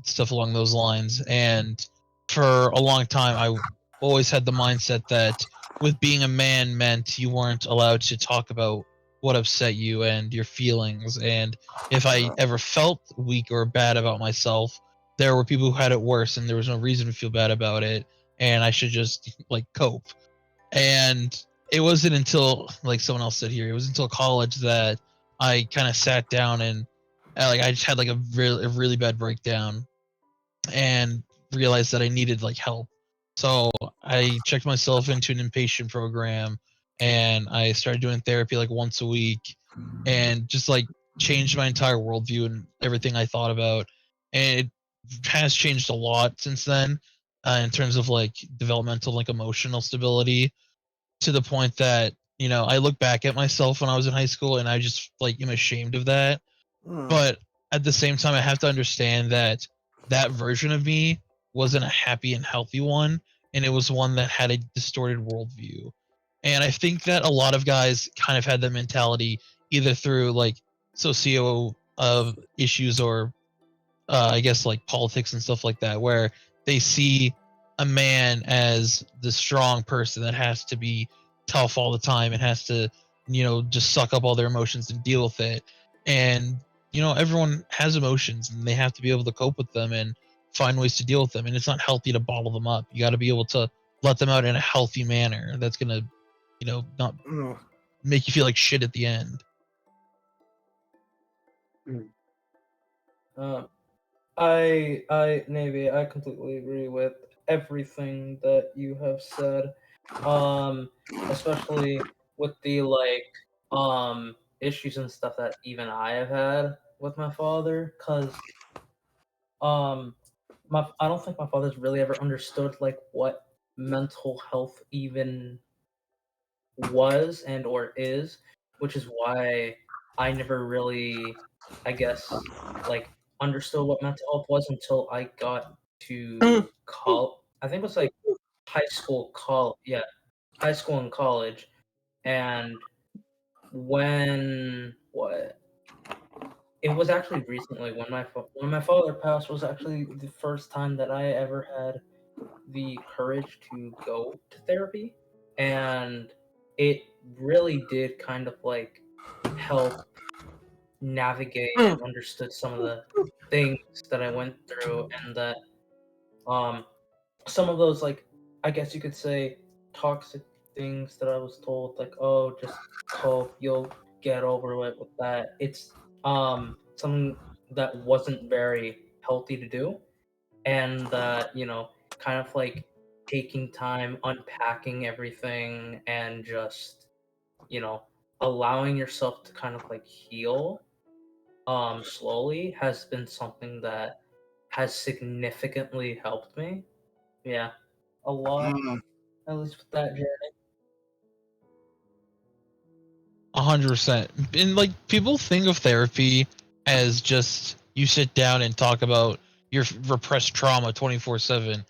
stuff along those lines. And for a long time, I always had the mindset that with being a man meant you weren't allowed to talk about what upset you and your feelings. And if I ever felt weak or bad about myself, there were people who had it worse, and there was no reason to feel bad about it, and I should just like cope. And it wasn't until, like someone else said here, it was until college that I kind of sat down and like I just had like a really bad breakdown and realized that I needed like help. So I checked myself into an inpatient program, and I started doing therapy like once a week, and just like changed my entire worldview and everything I thought about. And it has changed a lot since then, in terms of like developmental, like emotional stability, to the point that, you know, I look back at myself when I was in high school and I just like am ashamed of that. Mm. But at the same time, I have to understand that that version of me wasn't a happy and healthy one, and it was one that had a distorted worldview. And I think that a lot of guys kind of had that mentality either through like socio issues or I guess like politics and stuff like that, where they see a man as the strong person that has to be tough all the time and has to, you know, just suck up all their emotions and deal with it. And, you know, everyone has emotions and they have to be able to cope with them and find ways to deal with them. And it's not healthy to bottle them up. You got to be able to let them out in a healthy manner that's going to, you know, not Mm. make you feel like shit at the end. Navy, I completely agree with everything that you have said. Especially with the issues and stuff that even I have had with my father, because um I don't think my father's really ever understood like what mental health even was and or is, which is why I never really, I guess, like understood what mental health was until I got to college. I think it was like high school and college, and when what it was actually recently when when my father passed was actually the first time that I ever had the courage to go to therapy, and it really did kind of like help navigate and understood some of the things that I went through, and that um some of those, like, I guess you could say, toxic things that I was told, like, oh, just cope, you'll get over it with that. It's something that wasn't very healthy to do, and that, you know, kind of like taking time unpacking everything and just, you know, allowing yourself to kind of like heal slowly has been something that has significantly helped me. Yeah, a lot, Mm. at least with that journey. 100%. And like people think of therapy as just you sit down and talk about your repressed trauma 24/7.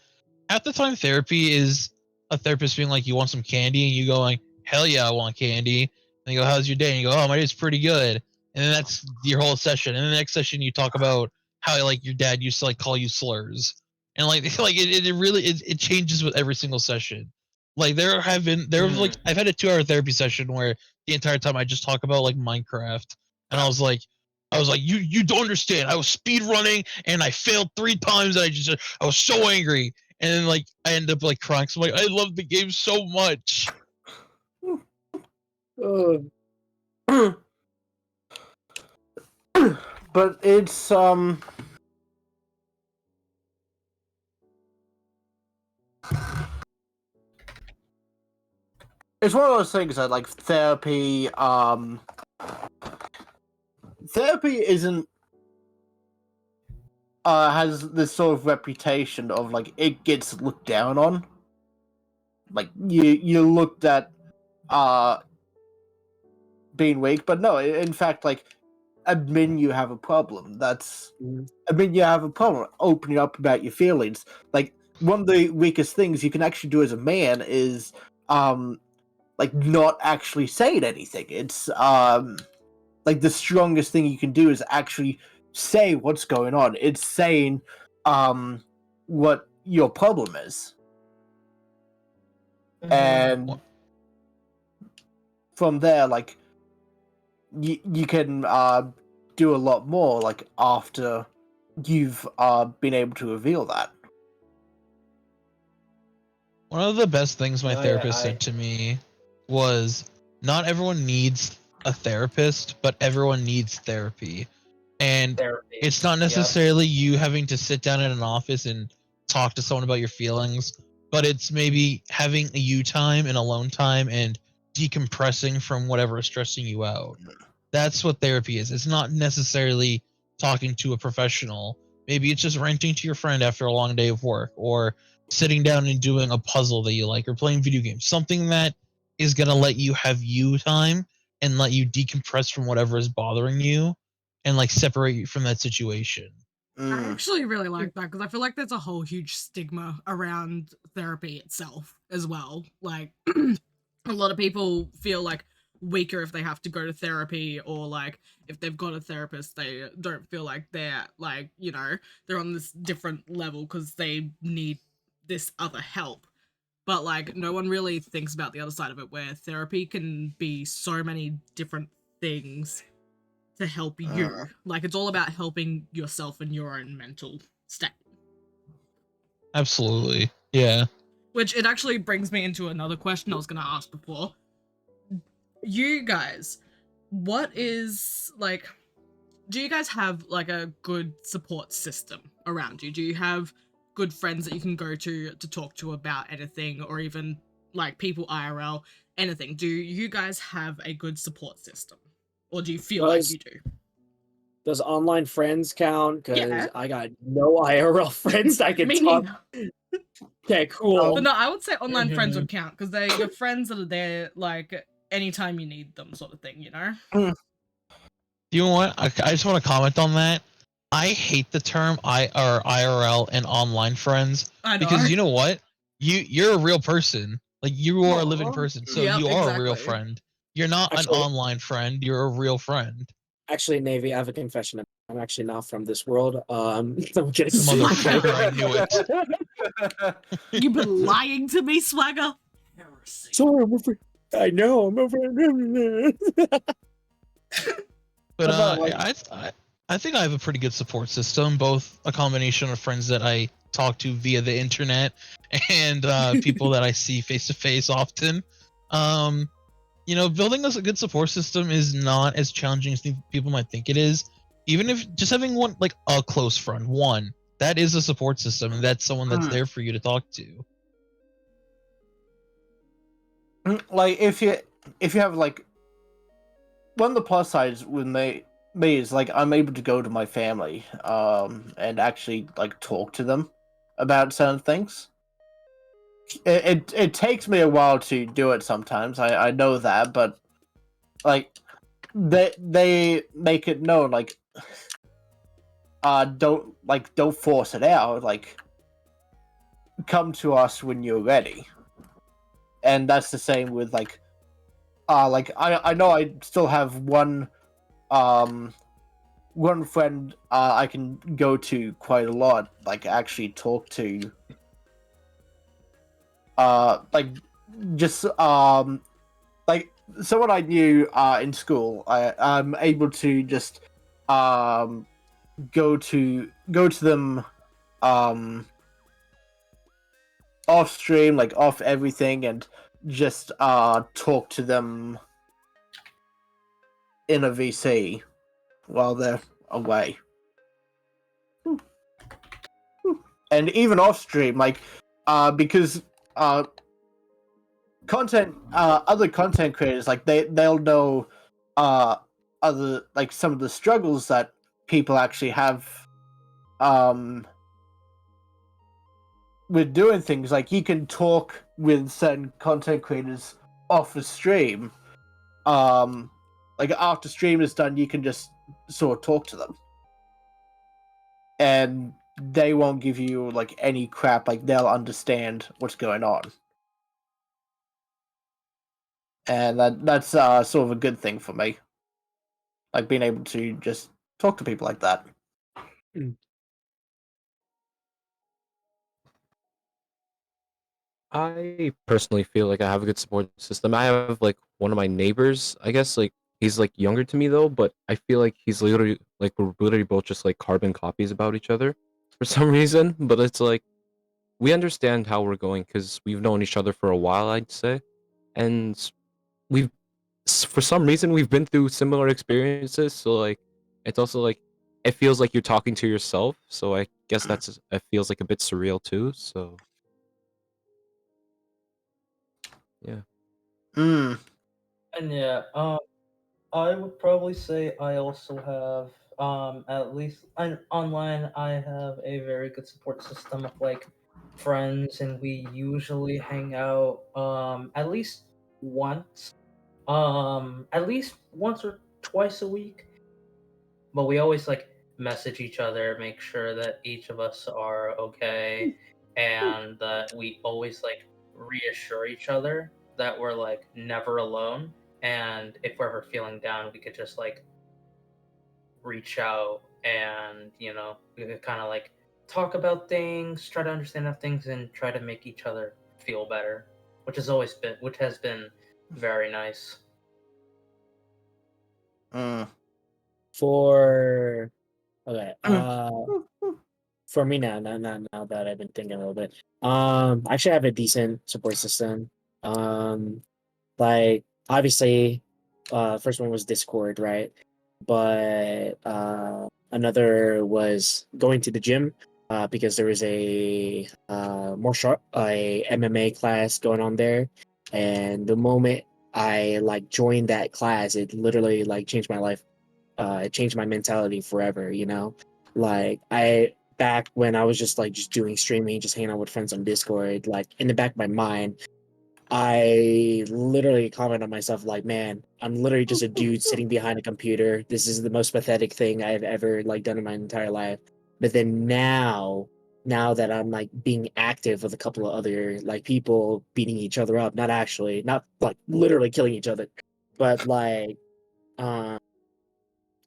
Half the time therapy is a therapist being like, you want some candy? And you go like, hell yeah, I want candy. And they go, how's your day? And you go, oh, my day's pretty good. And then that's your whole session. And the next session you talk about how like your dad used to like call you slurs. And like it really it changes with every single session. Like I've had a 2-hour therapy session where the entire time I just talk about like Minecraft. And I was like, you don't understand. I was speed running and I failed 3 times and I was so angry. And then like I end up like crying. So I'm like, I love the game so much. But it's it's one of those things that like therapy isn't has this sort of reputation of like it gets looked down on. Like you looked at being weak, but no, in fact, like admitting you have a problem. Admitting you have a problem, opening up about your feelings. Like one of the weakest things you can actually do as a man is like not actually saying anything. It's like the strongest thing you can do is actually say what's going on. It's saying what your problem is. And from there, like you can do a lot more like after you've been able to reveal that. One of the best things my therapist said to me was, not everyone needs a therapist, but everyone needs therapy. And it's not necessarily you having to sit down in an office and talk to someone about your feelings, but it's maybe having a you time and alone time and decompressing from whatever is stressing you out. That's what therapy is. It's not necessarily talking to a professional. Maybe it's just ranting to your friend after a long day of work, or sitting down and doing a puzzle that you like, or playing video games. Something that is going to let you have you time and let you decompress from whatever is bothering you and like separate you from that situation. I actually really like that because I feel like there's a whole huge stigma around therapy itself as well. Like a lot of people feel like weaker if they have to go to therapy, or like if they've got a therapist they don't feel like they're like, you know, they're on this different level because they need this other help. But like no one really thinks about the other side of it, where therapy can be so many different things to help you. Like it's all about helping yourself in your own mental state. Absolutely. Yeah. Which it actually brings me into another question I was going to ask before. You guys, what is like, do you guys have like a good support system around you? Do you have good friends that you can go to talk to about anything, or even like people IRL, anything? Do you guys have a good support system, or do you feel like you do? Does online friends count? Because Yeah. I got no IRL friends I can Me talk. neither. Okay, cool. But no, I would say online friends would count because they're your friends that are there like anytime you need them, sort of thing, you know? You know what? I just want to comment on that. I hate the term IRL and online friends, I know. because you know what? You're a real person. Like you are a living person, so Yep, you are a real exactly. friend. You're not an online friend. You're a real friend. Actually, Navy, I have a confession. I'm actually not from this world. I'm kidding. Motherfucker, I knew it. You've been lying to me, Swagger. Sorry, I'm over. I know, I'm over. But I think I have a pretty good support system, both a combination of friends that I talk to via the internet and people that I see face to face often. You know, building a good support system is not as challenging as people might think it is. Even if just having one, like a close friend, one, that is a support system, and that's someone that's there for you to talk to. Like if you have like one of the plus sides with me is like I'm able to go to my family and actually like talk to them about certain things. It takes me a while to do it sometimes. I know that, but like they make it known like don't force it out, like come to us when you're ready. And that's the same with like I know I still have one friend I can go to quite a lot, like actually talk to like just like someone I knew in school. I'm able to just go to them off stream, like off everything, and just talk to them in a VC while they're away. And even off stream, like because other content creators, like they'll know other like some of the struggles that people actually have with doing things. Like you can talk with certain content creators off the stream. Like after stream is done, you can just sort of talk to them, and they won't give you like any crap. Like they'll understand what's going on, and that's sort of a good thing for me. Like being able to just talk to people like that. I personally feel like I have a good support system. I have like one of my neighbors, I guess, like he's like younger to me though, but I feel like he's literally like we're literally both just like carbon copies about each other for some reason. But it's like we understand how we're going because we've known each other for a while, I'd say, and we've for some reason we've been through similar experiences. So like it's also like it feels like you're talking to yourself. So I guess it feels like a bit surreal too. So yeah. Mm. And yeah, I would probably say I also have, at least online, I have a very good support system of like friends, and we usually hang out once, at least once or twice a week. But we always like message each other, make sure that each of us are okay, and that we always like reassure each other that we're like never alone. And if we're ever feeling down, we could just like reach out and we could kind of like talk about things, try to understand how things, and try to make each other feel better, which has been very nice. Mm. For okay, for me now that I've been thinking a little bit, I actually have a decent support system. Like obviously, first one was Discord, right? But another was going to the gym, because there was a a MMA class going on there, and the moment I like joined that class, it literally like changed my life. It changed my mentality forever. Like I back when I was just doing streaming, just hanging out with friends on Discord. Like in the back of my mind, I literally comment on myself like, man, I'm literally just a dude sitting behind a computer. This is the most pathetic thing I've ever like done in my entire life. But then now that I'm like being active with a couple of other like people beating each other up, not like literally killing each other, but like um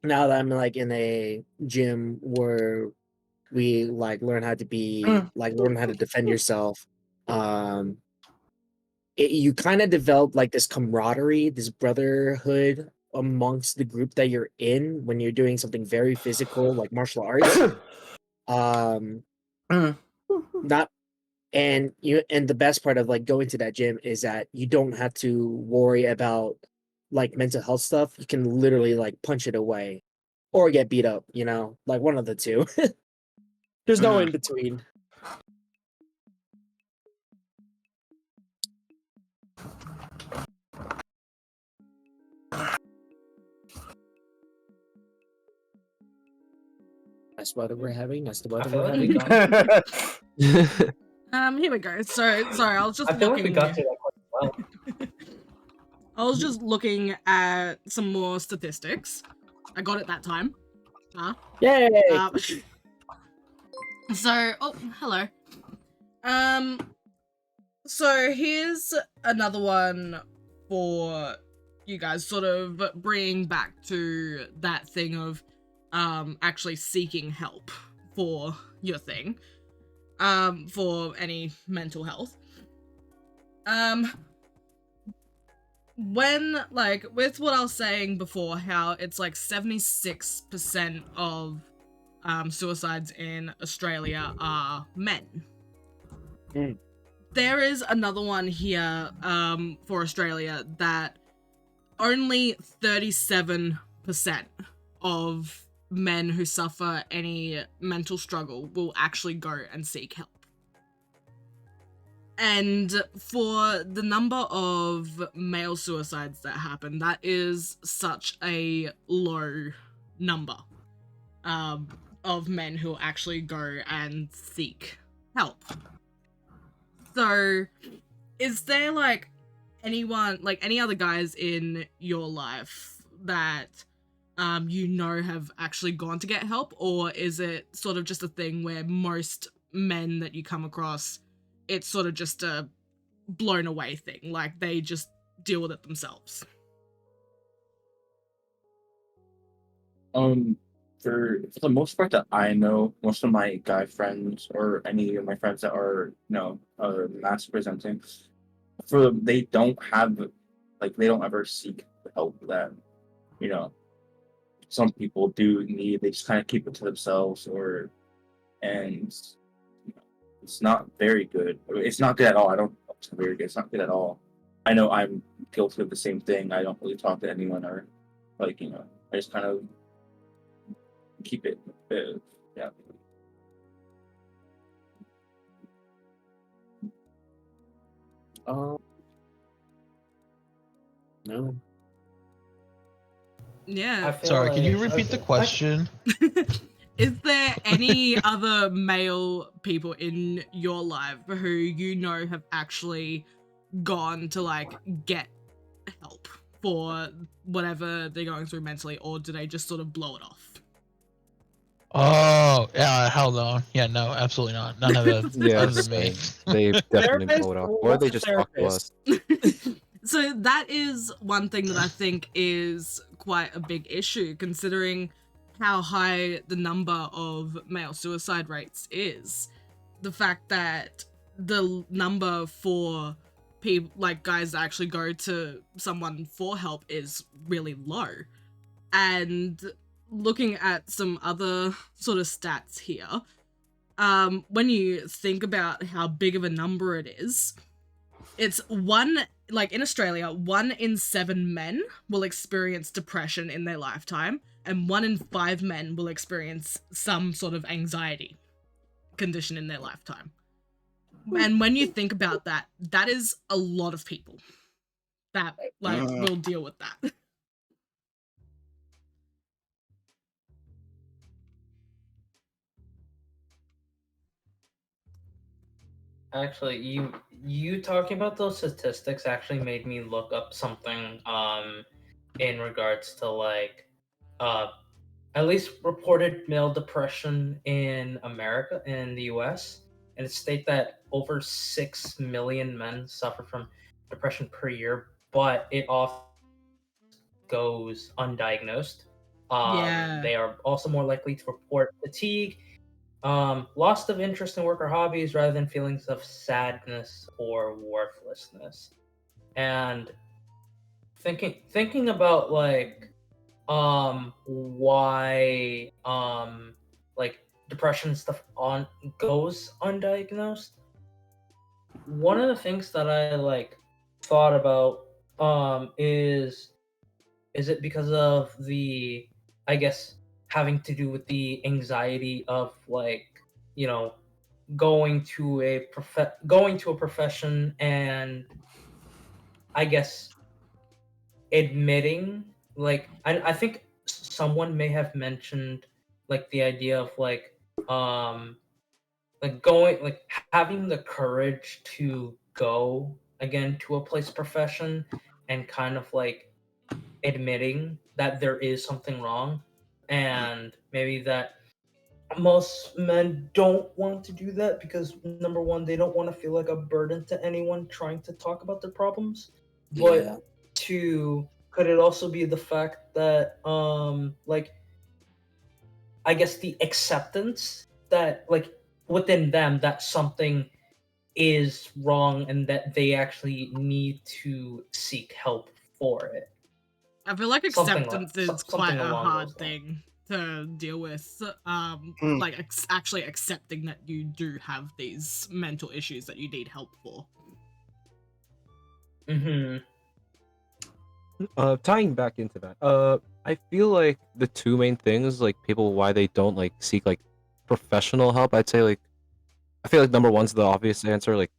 now that I'm like in a gym where we like learn how to learn how to defend yourself. You kind of develop like this camaraderie, this brotherhood amongst the group that you're in when you're doing something very physical like martial arts. Um, not and the best part of like going to that gym is that you don't have to worry about like mental health stuff. You can literally like punch it away or get beat up, like one of the two. There's no in between. That's what we're having. That's the I weather feel we're like we having. got. Here we go. Sorry, I was just I feel like we looking. got to that quite well. I was just looking at some more statistics. I got it that time. Yay! So, oh, hello. So here's another one for you guys, sort of bringing back to that thing of actually seeking help for your thing, for any mental health. When, like, with what I was saying before, how it's like 76% of suicides in Australia are men. Mm. There is another one here for Australia that only 37% of men who suffer any mental struggle will actually go and seek help. And for the number of male suicides that happen, that is such a low number of men who actually go and seek help. So, is there, like, anyone, like, any other guys in your life that you know have actually gone to get help, or is it sort of just a thing where most men that you come across, it's sort of just a blown away thing, like they just deal with it themselves? For the most part that I know, most of my guy friends or any of my friends that are mass presenting, they don't have, like, they don't ever seek the help that some people do need. They just kind of keep it to themselves, and it's not very good. It's not good at all. I don't. It's not very good. It's not good at all. I know I'm guilty of the same thing. I don't really talk to anyone, or I just kind of keep it. Yeah. No. Yeah. I feel Sorry, like, can you repeat the okay, question? Is there any other male people in your life who you know have actually gone to, like, get help for whatever they're going through mentally, or do they just sort of blow it off? Oh, yeah, hell no. Yeah, no, absolutely not. None of it. Yeah, Other than me. they definitely Therapist? blow it off, or What's they a just talk to us. therapist? So that is one thing that I think is quite a big issue, considering how high the number of male suicide rates is. The fact that the number for people, like guys that actually go to someone for help, is really low. And looking at some other sort of stats here, when you think about how big of a number it is, it's in Australia, 1 in 7 men will experience depression in their lifetime, and 1 in 5 men will experience some sort of anxiety condition in their lifetime. And when you think about that, that is a lot of people that, like, will deal with that. Actually, you talking about those statistics actually made me look up something in regards to, like, at least reported male depression in America, in the US, and it states that over 6 million men suffer from depression per year, but it often goes undiagnosed. Yeah. They are also more likely to report fatigue, loss of interest in work or hobbies, rather than feelings of sadness or worthlessness. And thinking about, like, why like depression stuff on goes undiagnosed, one of the things that I, like, thought about is it because of the, I guess, having to do with the anxiety of, like, you know going to a profession, and I guess admitting, like, I think someone may have mentioned, like the idea of going, like having the courage to go again to a place profession and kind of like admitting that there is something wrong, and maybe that most men don't want to do that because number one, they don't want to feel like a burden to anyone trying to talk about their problems. But Yeah. two, could it also be the fact that like I guess the acceptance that like within them that something is wrong and that they actually need to seek help for it. I feel like Something acceptance like is quite something a along hard those lines. thing to deal with. Like actually accepting that you do have these mental issues that you need help for. Mm-hmm. Tying back into that, I feel like the two main things, like people why they don't like seek like professional help, I'd say like I feel like number one's the obvious answer, like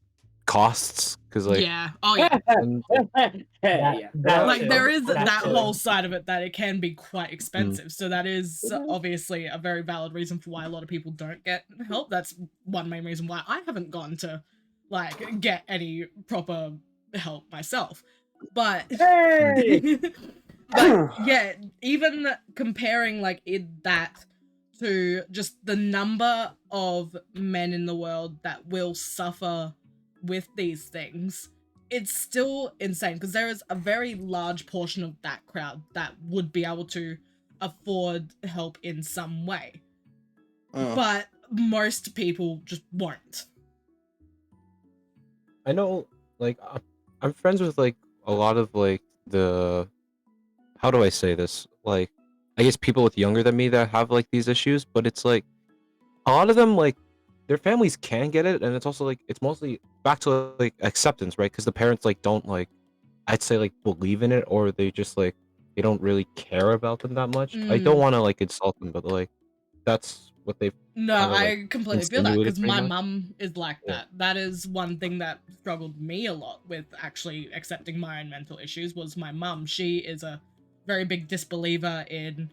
costs, because like Yeah. Oh yeah. and, Yeah. Like too. there is That that too. whole side of it that it can be quite expensive. So that is obviously a very valid reason for why a lot of people don't get help. That's one main reason why I haven't gone to like get any proper help myself. But Hey! but yeah, even comparing like that to just the number of men in the world that will suffer with these things, it's still insane because there is a very large portion of that crowd that would be able to afford help in some way. But most people just won't. I know like I'm friends with like a lot of like the how do I say this, like I guess people with younger than me that have like these issues, but it's like a lot of them like their families can get it, and it's also like it's mostly back to like acceptance, right? Because the parents like don't like I'd say like believe in it, or they just like they don't really care about them that much. I don't want to like insult them, but like that's what they've No, kind of like I completely feel that insinuated because pretty my much. mum is like Yeah. that. That is one thing that struggled me a lot with actually accepting my own mental issues was my mum. She is a very big disbeliever in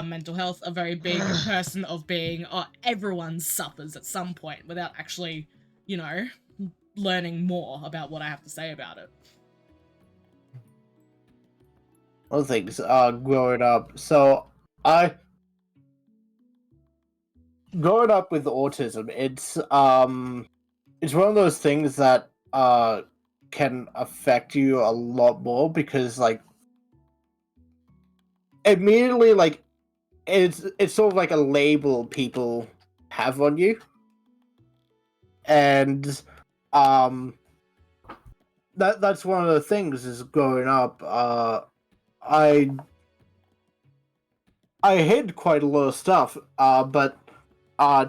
mental health, a very big person of being, oh, everyone suffers at some point without actually, you know, learning more about what I have to say about it. Other things, growing up. So growing up with autism, it's one of those things that can affect you a lot more because like immediately like it's sort of like a label people have on you, and that's one of the things is growing up. I hid quite a lot of stuff, but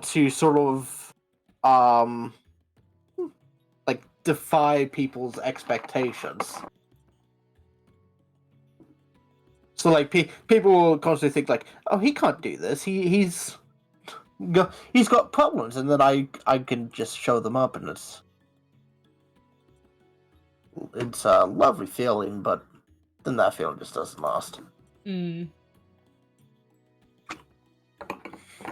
to sort of like defy people's expectations. So like people will constantly think like, oh, he can't do this. He's got problems, and then I can just show them up, and it's a lovely feeling, but then that feeling just doesn't last.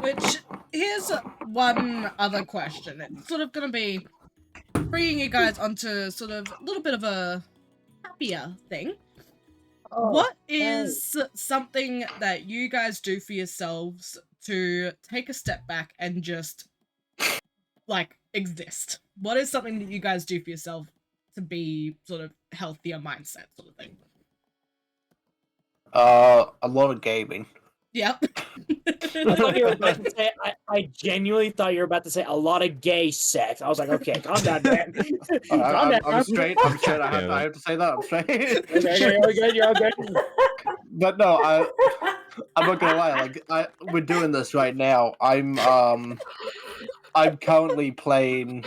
Which, here's one other question. It's sort of gonna be bringing you guys onto sort of a little bit of a happier thing. What is something that you guys do for yourselves to take a step back and just, like, exist? What is something that you guys do for yourself to be sort of healthier mindset sort of thing? A lot of gaming. Yep. I thought you were about to say. I genuinely thought you were about to say a lot of gay sex. I was like, okay, calm down, man. I'm straight. I'm straight. I have to say that. I'm straight. Okay, you're good. You're good. But no, I'm not gonna lie. Like we're doing this right now. I'm currently playing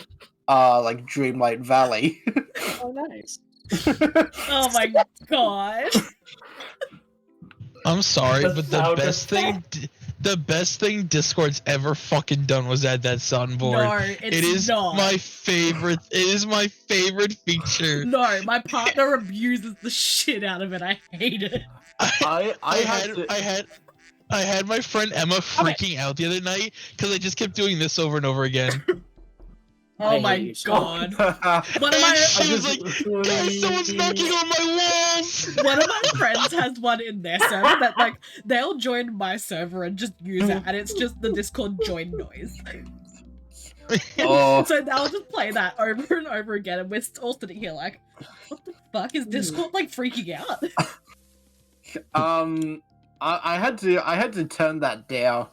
like Dreamlight Valley. Oh, nice. Oh my god. I'm sorry, The but sound the best thing Discord's ever fucking done was add that soundboard. No, It it's is not. my favorite. It is my favorite feature. No, my partner abuses the shit out of it. I hate it. I I had my friend Emma freaking out the other night because I just kept doing this over and over again. Oh I my hate you so god. One of And my she was like, "Guys, someone's knocking on my walls!" one of my friends has one in their server that like they'll join my server and just use it, and it's just the Discord join noise. Oh, So they'll just play that over and over again, and we're all sitting here like, what the fuck is Discord like freaking out? I had to turn that down,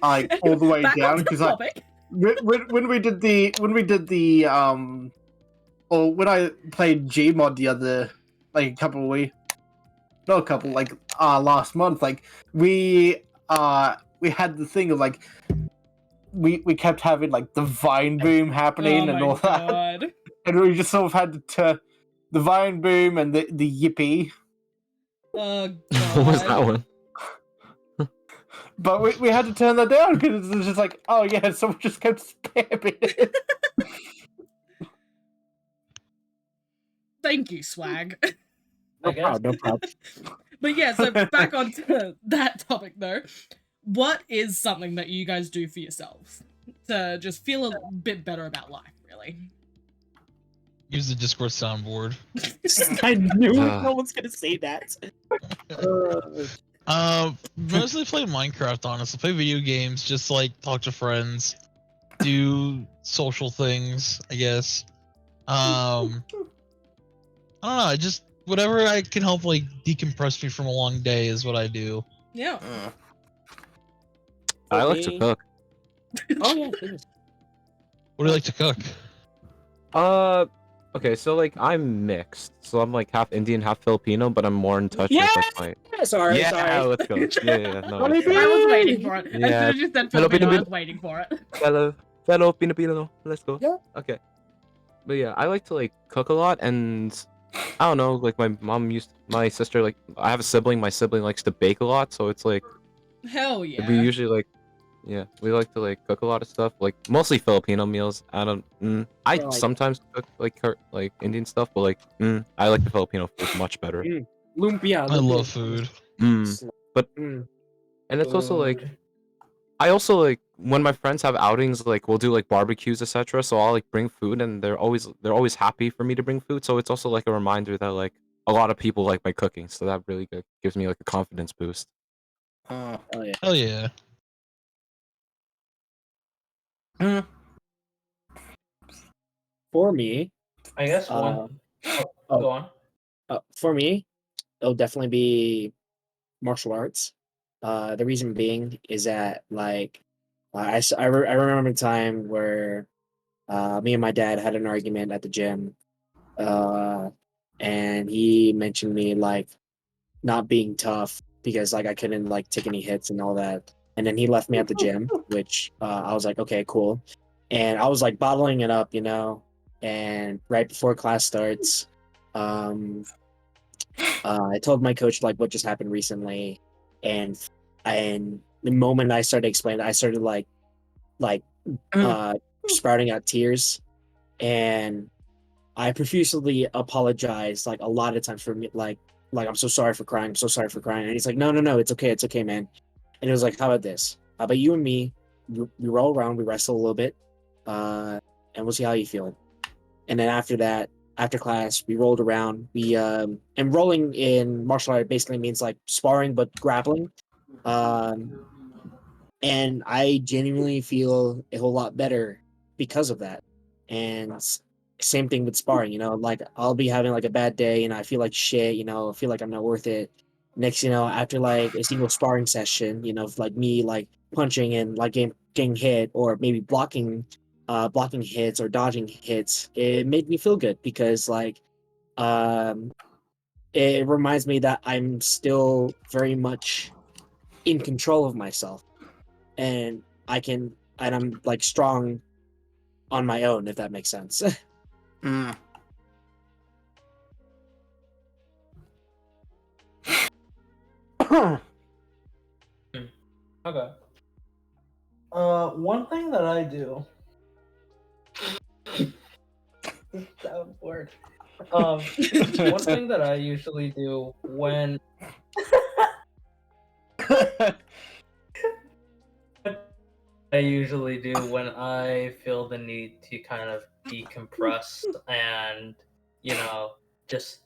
like all the way Back down, onto the because topic. when we did the or when I played Gmod the other like a couple of weeks, not a couple, like last month, like we had the thing of like we kept having like the vine boom happening Oh and my all that, god. and we just sort of had to turn the vine boom and the yippee. Oh What was that god. one? But we had to turn that down because it was just like, oh yeah, someone just kept spamming it. Thank you, Swag. I No guess. problem, no problem. But yeah, so back onto that topic though. What is something that you guys do for yourselves to just feel a bit better about life, really? Use the Discord soundboard. I knew Ah. no one's gonna say that. Mostly play Minecraft, honestly. Play video games, just like talk to friends, do social things, I guess. I don't know, just whatever I can help like decompress me from a long day is what I do. Yeah. I like to me- cook. Oh yeah, please. What do you like to cook? Okay, so like I'm mixed, so I'm like half Indian, half Filipino, but I'm more in touch Yeah! with like my. Sorry, Yeah, sorry. let's go. Yeah, no. What it's do you fine. I was Yay! waiting for it. As soon Yeah. as you said Filipino Filipino, I bit- was waiting for it. Fellow Filipino, let's go. Yeah. Okay. But yeah, I like to like cook a lot, and I don't know, like my sister, like I have a sibling. My sibling likes to bake a lot, so it's like Hell yeah. we usually like, yeah, we like to like cook a lot of stuff, like mostly Filipino meals. I don't, I Well, like- sometimes cook like Indian stuff, but like, I like the Filipino food much better. Lumpia. I love food. Mm. And it's also like, Food. I also like when my friends have outings, like we'll do like barbecues, etc. So I'll like bring food, and they're always happy for me to bring food. So it's also like a reminder that like a lot of people like my cooking. So that really gives me like a confidence boost. Oh yeah. Hell yeah. For me, I guess one. oh. Go on. For me, it'll definitely be martial arts. The reason being is that like I remember a time where me and my dad had an argument at the gym, and he mentioned me like not being tough because like I couldn't like take any hits and all that. And then he left me at the gym, which I was like, okay, cool. And I was like bottling it up, you know. And right before class starts, I told my coach like what just happened recently, and the moment I started explaining, I started like sprouting out tears, and I profusely apologized like a lot of times for me, like I'm so sorry for crying, I'm so sorry for crying, and he's like, no, it's okay, man. And it was like, how about this? How about you and me? We roll around, we wrestle a little bit, and we'll see how you feel. And then after that, after class, we rolled around. And rolling in martial art basically means like sparring but grappling. And I genuinely feel a whole lot better because of that. And same thing with sparring, you know, like I'll be having like a bad day and I feel like shit, you know, I feel like I'm not worth it. Next, you know, after like a single sparring session, you know, like me like punching and like getting hit or maybe blocking hits or dodging hits, it made me feel good because like it reminds me that I'm still very much in control of myself, and I'm like strong on my own, if that makes sense. Okay. One thing that I do. That would work. One thing that I usually do when I usually do when I feel the need to kind of decompress and, just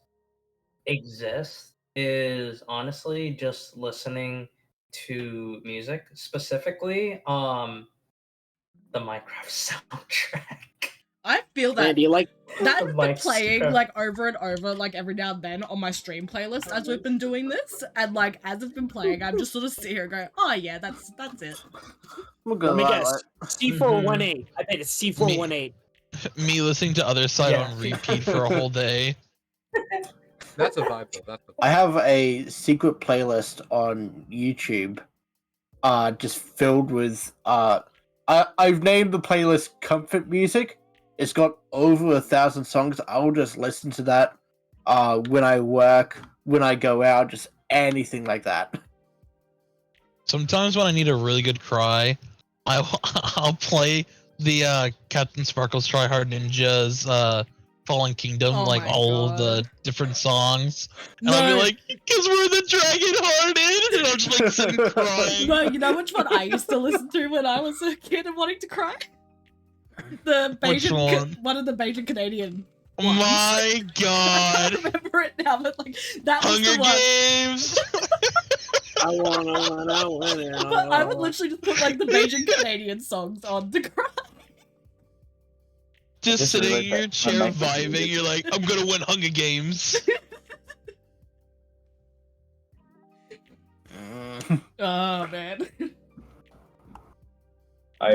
exist is honestly just listening to music, specifically the Minecraft soundtrack. I feel that Man, do you like? that The has been Mike's playing script. like over and over, like every now and then on my stream playlist as we've been doing this, and like as it's been playing, I'm just sort of sit here going, "Oh yeah, that's it." I'm Let gonna me lie, guess. C418. I bet it's C418. Me listening to Other Side Yeah. on repeat for a whole day. That's a vibe though. That's a vibe. I have a secret playlist on YouTube, just filled with I've named the playlist Comfort Music. It's got over 1,000 songs. I'll just listen to that when I work, when I go out, just anything like that. Sometimes when I need a really good cry, I'll play the Captain Sparkle's Try Hard Ninjas Fallen Kingdom, Oh like my all of the God. different songs. And I'll be No, like, because we're the Dragon Hearted! And I'm just like sitting crying. no, you know which one I used to listen to when I was a kid and wanting to cry? The Which Bajan, one? one of the Bajan Canadian. My I God! remember it now, but like that was Hunger the one. Games! I wanna. But I would literally just put like the Bajan Canadian songs on to cry. Just This is sitting like in your that- chair my vibing, you're like, I'm gonna win Hunger Games. Oh man. I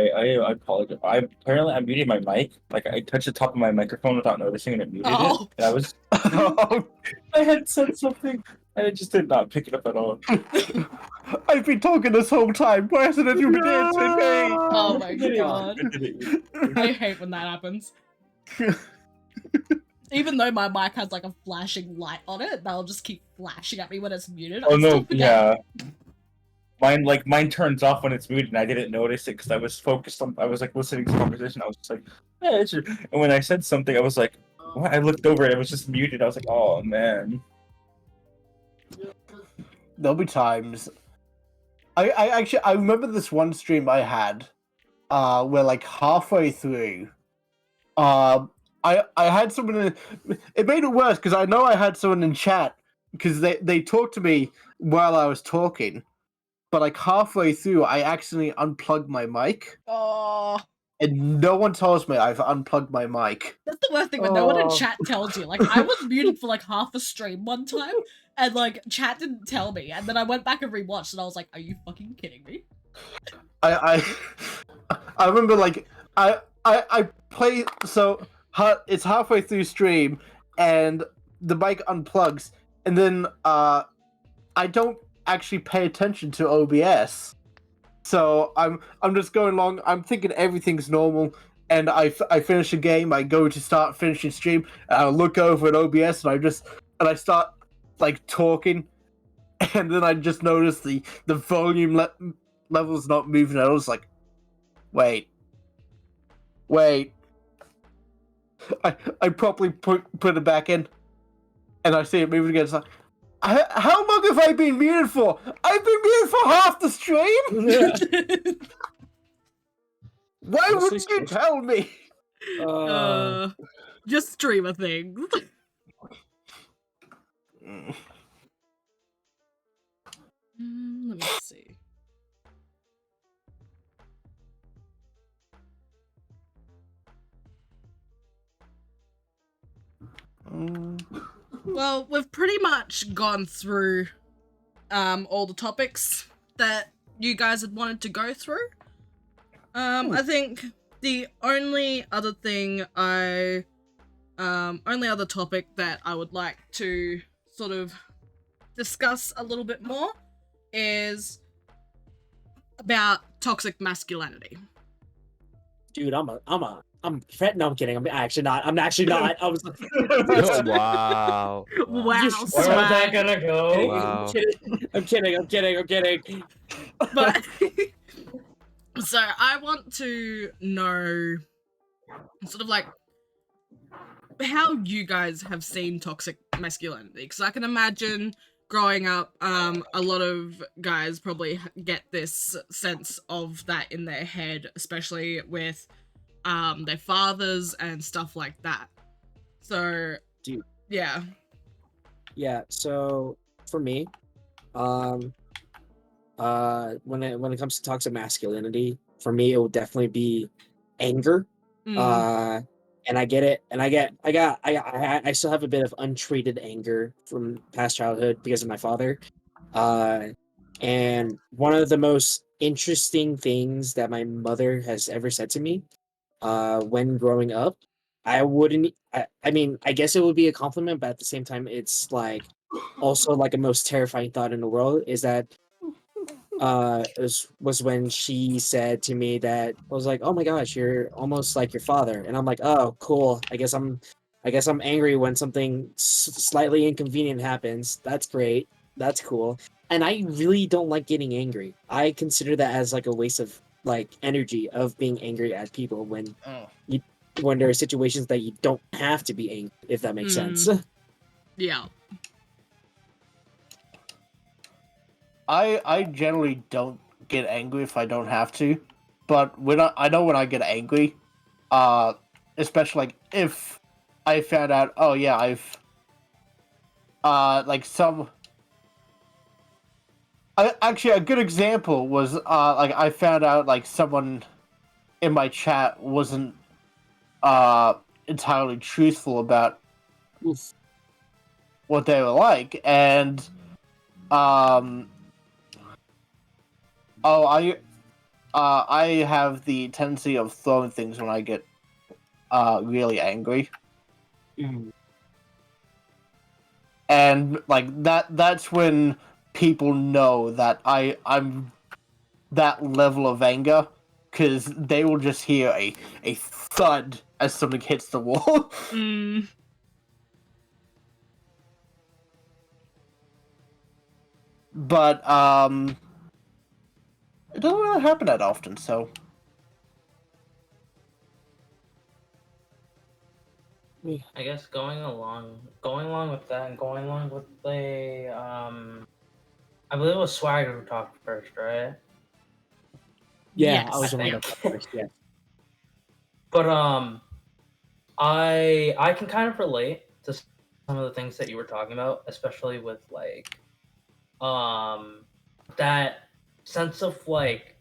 apologize. I muted my mic. Like I touched the top of my microphone without noticing, and it muted Oh. it. And I had said something, and it just did not pick it up at all. I've been talking this whole time. Why hasn't anyone answered me? Oh my God. I did it. I hate when that happens. Even though my mic has like a flashing light on it, they'll just keep flashing at me when it's muted. Oh I still no, forget. yeah. Mine turns off when it's muted, and I didn't notice it because I was focused on. I was like listening to the conversation. I was just like, "Yeah, it's your-" And when I said something, I was like, "What?" I looked over, and it was just muted. I was like, "Oh man." There'll be times. I remember this one stream I had, where like halfway through, I had someone in, it made it worse because I know I had someone in chat because they talked to me while I was talking, but like halfway through I accidentally unplugged my mic Oh, and no one tells me I've unplugged my mic. that's the worst thing when no one in Oh. chat tells you. Like I was muted for like half a stream one time, and like chat didn't tell me, and then I went back and rewatched, and I was like, "Are you fucking kidding me?" I remember like I play so it's halfway through stream and the mic unplugs and then I don't actually pay attention to OBS, so I'm just going along. I'm thinking everything's normal, and I finish a game. I go to start finishing stream, and I look over at OBS, and I start like talking, and then I just notice the volume level's not moving. I was like, wait. I properly put it back in, and I see it moving again. It's like, how long have I been muted for? I've been muted for half the stream. Why Honestly, wouldn't you tell me? Just streamer things. Let me see. Well, we've pretty much gone through all the topics that you guys had wanted to go through. I think the only other topic that I would like to sort of discuss a little bit more is about toxic masculinity. Dude, I'm fret. No, I'm kidding. I'm actually not. I was. Oh, wow. Wow, You- Where is that swag. gonna go? Wow. I'm kidding. But so I want to know sort of like how you guys have seen toxic masculinity, because I can imagine growing up, a lot of guys probably get this sense of that in their head, especially with their fathers and stuff like that. So, Dude. yeah. Yeah, so for me, when it comes to toxic masculinity, for me it will definitely be anger. And I get it, and I still have a bit of untreated anger from past childhood because of my father. And one of the most interesting things that my mother has ever said to me, when growing up, I mean, I guess it would be a compliment, but at the same time, it's like also like a most terrifying thought in the world is that was when she said to me that I was like, "Oh my gosh, you're almost like your father," and I'm like, "Oh, cool. I guess I'm angry when something slightly inconvenient happens. That's great. That's cool." And I really don't like getting angry. I consider that as like a waste of like energy of being angry at people when there are situations that you don't have to be angry, if that makes sense. Yeah. I generally don't get angry if I don't have to, but I know when I get angry, especially like if I found out, oh yeah, I've like actually a good example was like I found out like someone in my chat wasn't entirely truthful about Oof. what they were like, and oh, I have the tendency of throwing things when I get really angry. And like that's when people know that I'm that level of anger, because they will just hear a thud as something hits the wall. But it doesn't really happen that often, so I guess going along with that, and going along with the I believe it was Swagger who talked first, right? Yeah, Yes. I was the one I that think. talked first. Yeah. But I can kind of relate to some of the things that you were talking about, especially with like that sense of like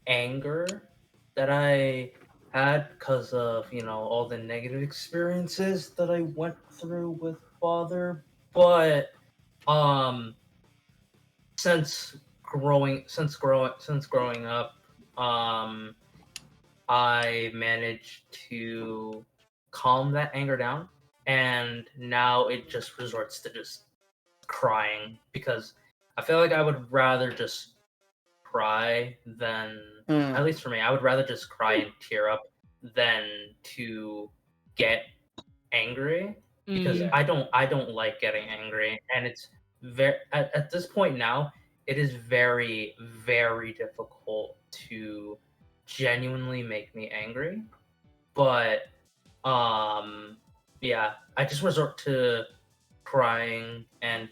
anger that I had because of, you know, all the negative experiences that I went through with father. But since growing up, I managed to calm that anger down, and now it just resorts to just crying, because I feel like I would rather just cry than, at least for me, I would rather just cry and tear up than to get angry, because I don't like getting angry, and it's very at this point now, it is very, very difficult to genuinely make me angry. But yeah, I just resort to crying and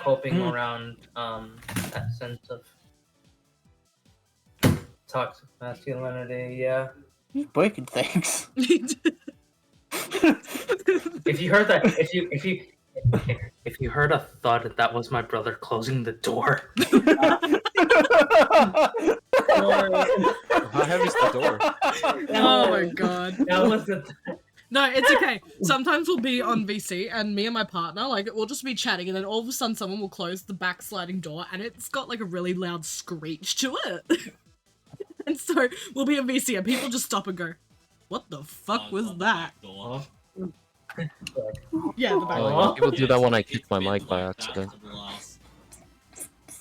coping around that sense of toxic masculinity. Yeah. he's breaking things. If you heard that, if you heard a thud, that was my brother closing the door. How heavy is the door? Oh my god. That was the. No, it's okay. Sometimes we'll be on VC and me and my partner, like, we'll just be chatting and then all of a sudden someone will close the back sliding door and it's got like a really loud screech to it. And so we'll be on VC and people just stop and go, "What the fuck was that?" Yeah, the back Oh, door. people do that when I kick my mic by accident.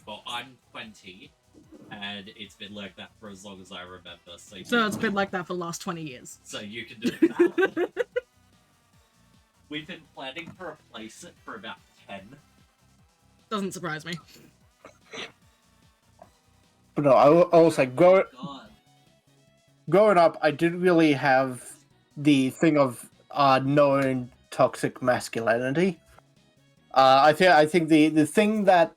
Well, I'm 20, and it's been like that for as long as I remember. So it's been like that for the last 20 years. So you can do it. We've been planning for a place for about 10. Doesn't surprise me. But no, I will say, God. growing up, I didn't really have the thing of knowing toxic masculinity. I think the thing that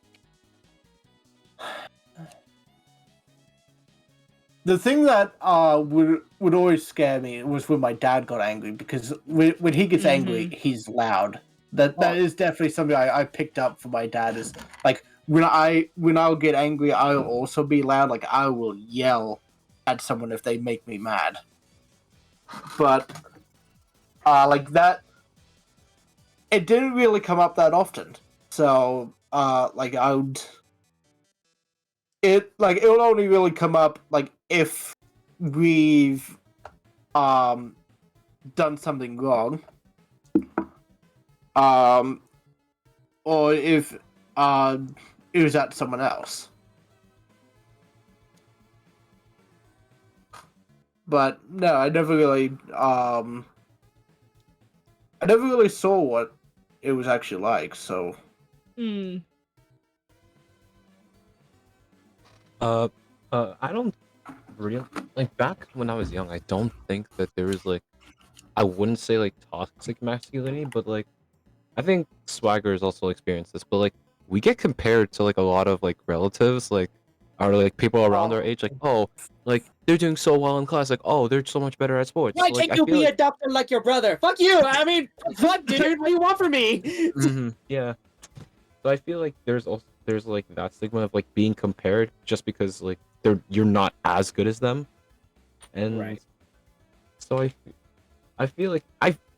would always scare me was when my dad got angry, because when he gets angry, he's loud. That is definitely something I picked up from my dad. Is like when I'll get angry, I'll also be loud. Like I will yell at someone if they make me mad. But like that, it didn't really come up that often. So like I would. It will only really come up like if we've done something wrong, or if it was at someone else. But no, I never really saw what it was actually like. So I don't really like back when I was young. I don't think that there was like, I wouldn't say like toxic masculinity, but like I think Swagger has also experienced this. But like we get compared to like a lot of like relatives, like are like people around our age, like oh, like they're doing so well in class, like oh they're so much better at sports. Why Like, can't you be a doctor like your brother? Fuck you! I mean, fuck, dude. What do you want from me? Yeah. So I feel like there's like that stigma of like being compared just because like you're not as good as them, and Right. so I feel like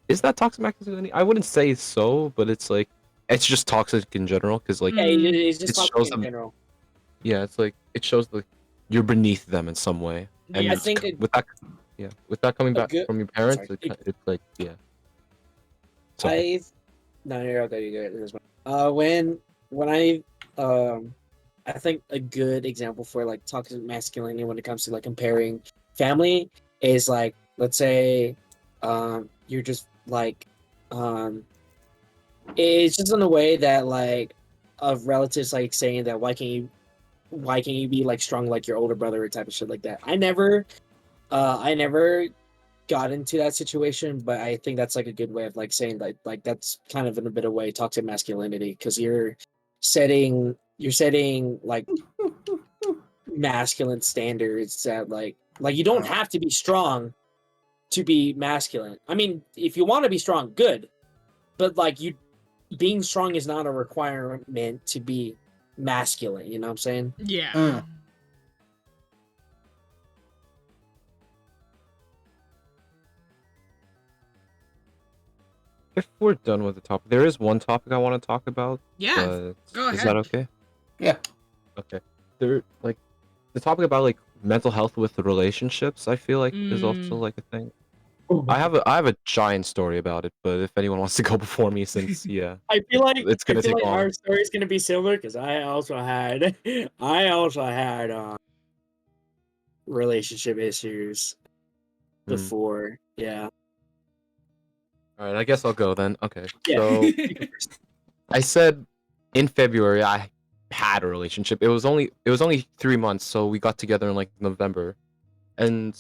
is that toxic masculinity? I wouldn't say so, but it's like it's just toxic in general because like Yeah, it's just it toxic shows in them. general. Yeah, it's like it shows like you're beneath them in some way, and Yeah. I think with that coming back good- from your parents, sorry. it's like yeah. Sorry. No, you're okay. You're good. This when I think a good example for like toxic masculinity when it comes to like comparing family is like, let's say you're just like it's just in a way that like of relatives like saying that why can't you be like strong like your older brother or type of shit like that. I never got into that situation, but I think that's like a good way of like saying like that's kind of in a bit of way toxic masculinity, because you're setting like masculine standards that like you don't have to be strong to be masculine. I mean, if you want to be strong, good, but like being strong is not a requirement to be masculine. You know what I'm saying? Yeah. If we're done with the topic, there is one topic I want to talk about. Yeah. Go Is ahead. that okay? Yeah. Okay. There, like, the topic about like mental health with the relationships, I feel like is also like a thing. I have a giant story about it, but if anyone wants to go before me, since yeah, I feel like it's gonna take long. our story is gonna be similar because I also had relationship issues before. Yeah. All right, I guess I'll go then. Okay. Yeah. So I said in February I had a relationship. It was only 3 months, so we got together in like November, and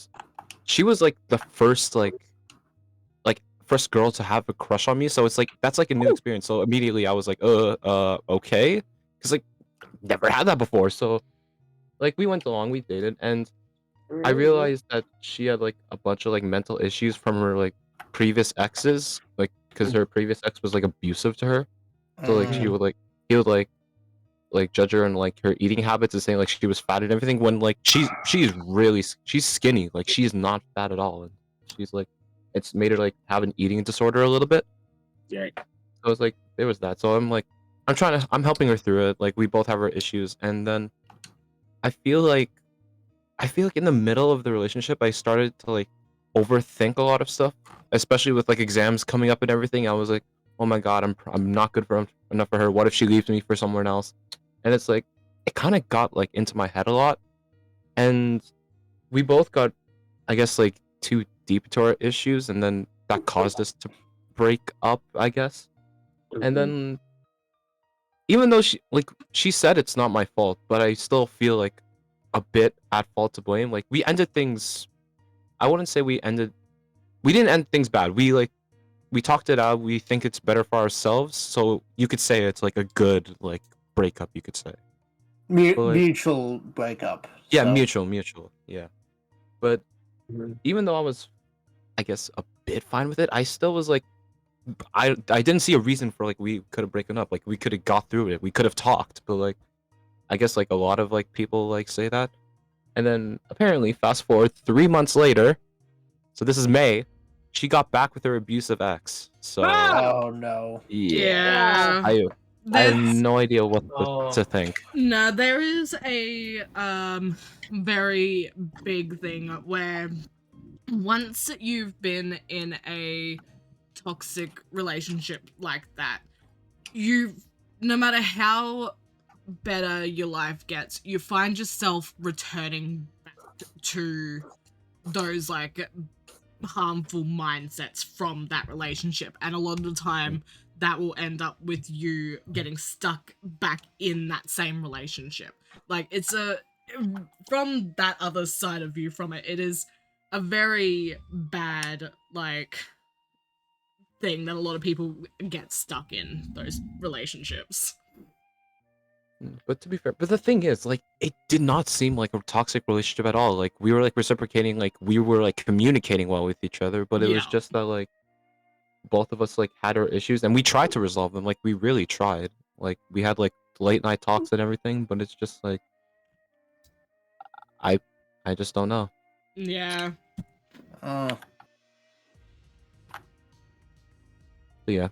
she was like the first first girl to have a crush on me. So it's like that's like a new experience. So immediately I was like, okay, because like never had that before. So like we went along, we dated, and I realized that she had like a bunch of like mental issues from her like previous exes, like because her previous ex was like abusive to her. So like he would like judge her and like her eating habits and saying like she was fat and everything when like she's skinny, like she's not fat at all, and she's like it's made her like have an eating disorder a little bit. Yeah. So it's like there was that. So I'm helping her through it. Like we both have our issues, and then I feel like in the middle of the relationship I started to like overthink a lot of stuff, especially with like exams coming up and everything. I was like, oh my god, I'm not good enough for her. What if she leaves me for someone else? And it's like it kind of got like into my head a lot, and we both got, I guess, like too deep into our issues, and then that caused us to break up, I guess. And then even though she said it's not my fault, but I still feel like a bit at fault to blame. Like we ended things, I wouldn't say we didn't end things bad. We like we talked it out. We think it's better for ourselves. So you could say it's like a good like breakup. You could say. But, like, Mutual breakup. yeah, so. mutual. Yeah, but even though I was, I guess, a bit fine with it, I still was like, I didn't see a reason for like we could have broken up. Like we could have got through it. We could have talked. But like, I guess like a lot of like people like say that, and then apparently fast forward 3 months later, so this is May, she got back with her abusive ex. So Oh no. Yeah. I have There's no idea what Oh. to think. no, there is a very big thing where once you've been in a toxic relationship like that, no matter how better your life gets, you find yourself returning back to those like harmful mindsets from that relationship, and a lot of the time that will end up with you getting stuck back in that same relationship. Like it's from that other side of you from it is a very bad like thing that a lot of people get stuck in those relationships. But to be fair, but the thing is, like, it did not seem like a toxic relationship at all. Like, we were like reciprocating, like we were like communicating well with each other. But it was Yeah. just that like both of us like had our issues, and we tried to resolve them. Like, we really tried. Like, we had like late night talks and everything. But it's just like I, I just don't know. Yeah. But yeah,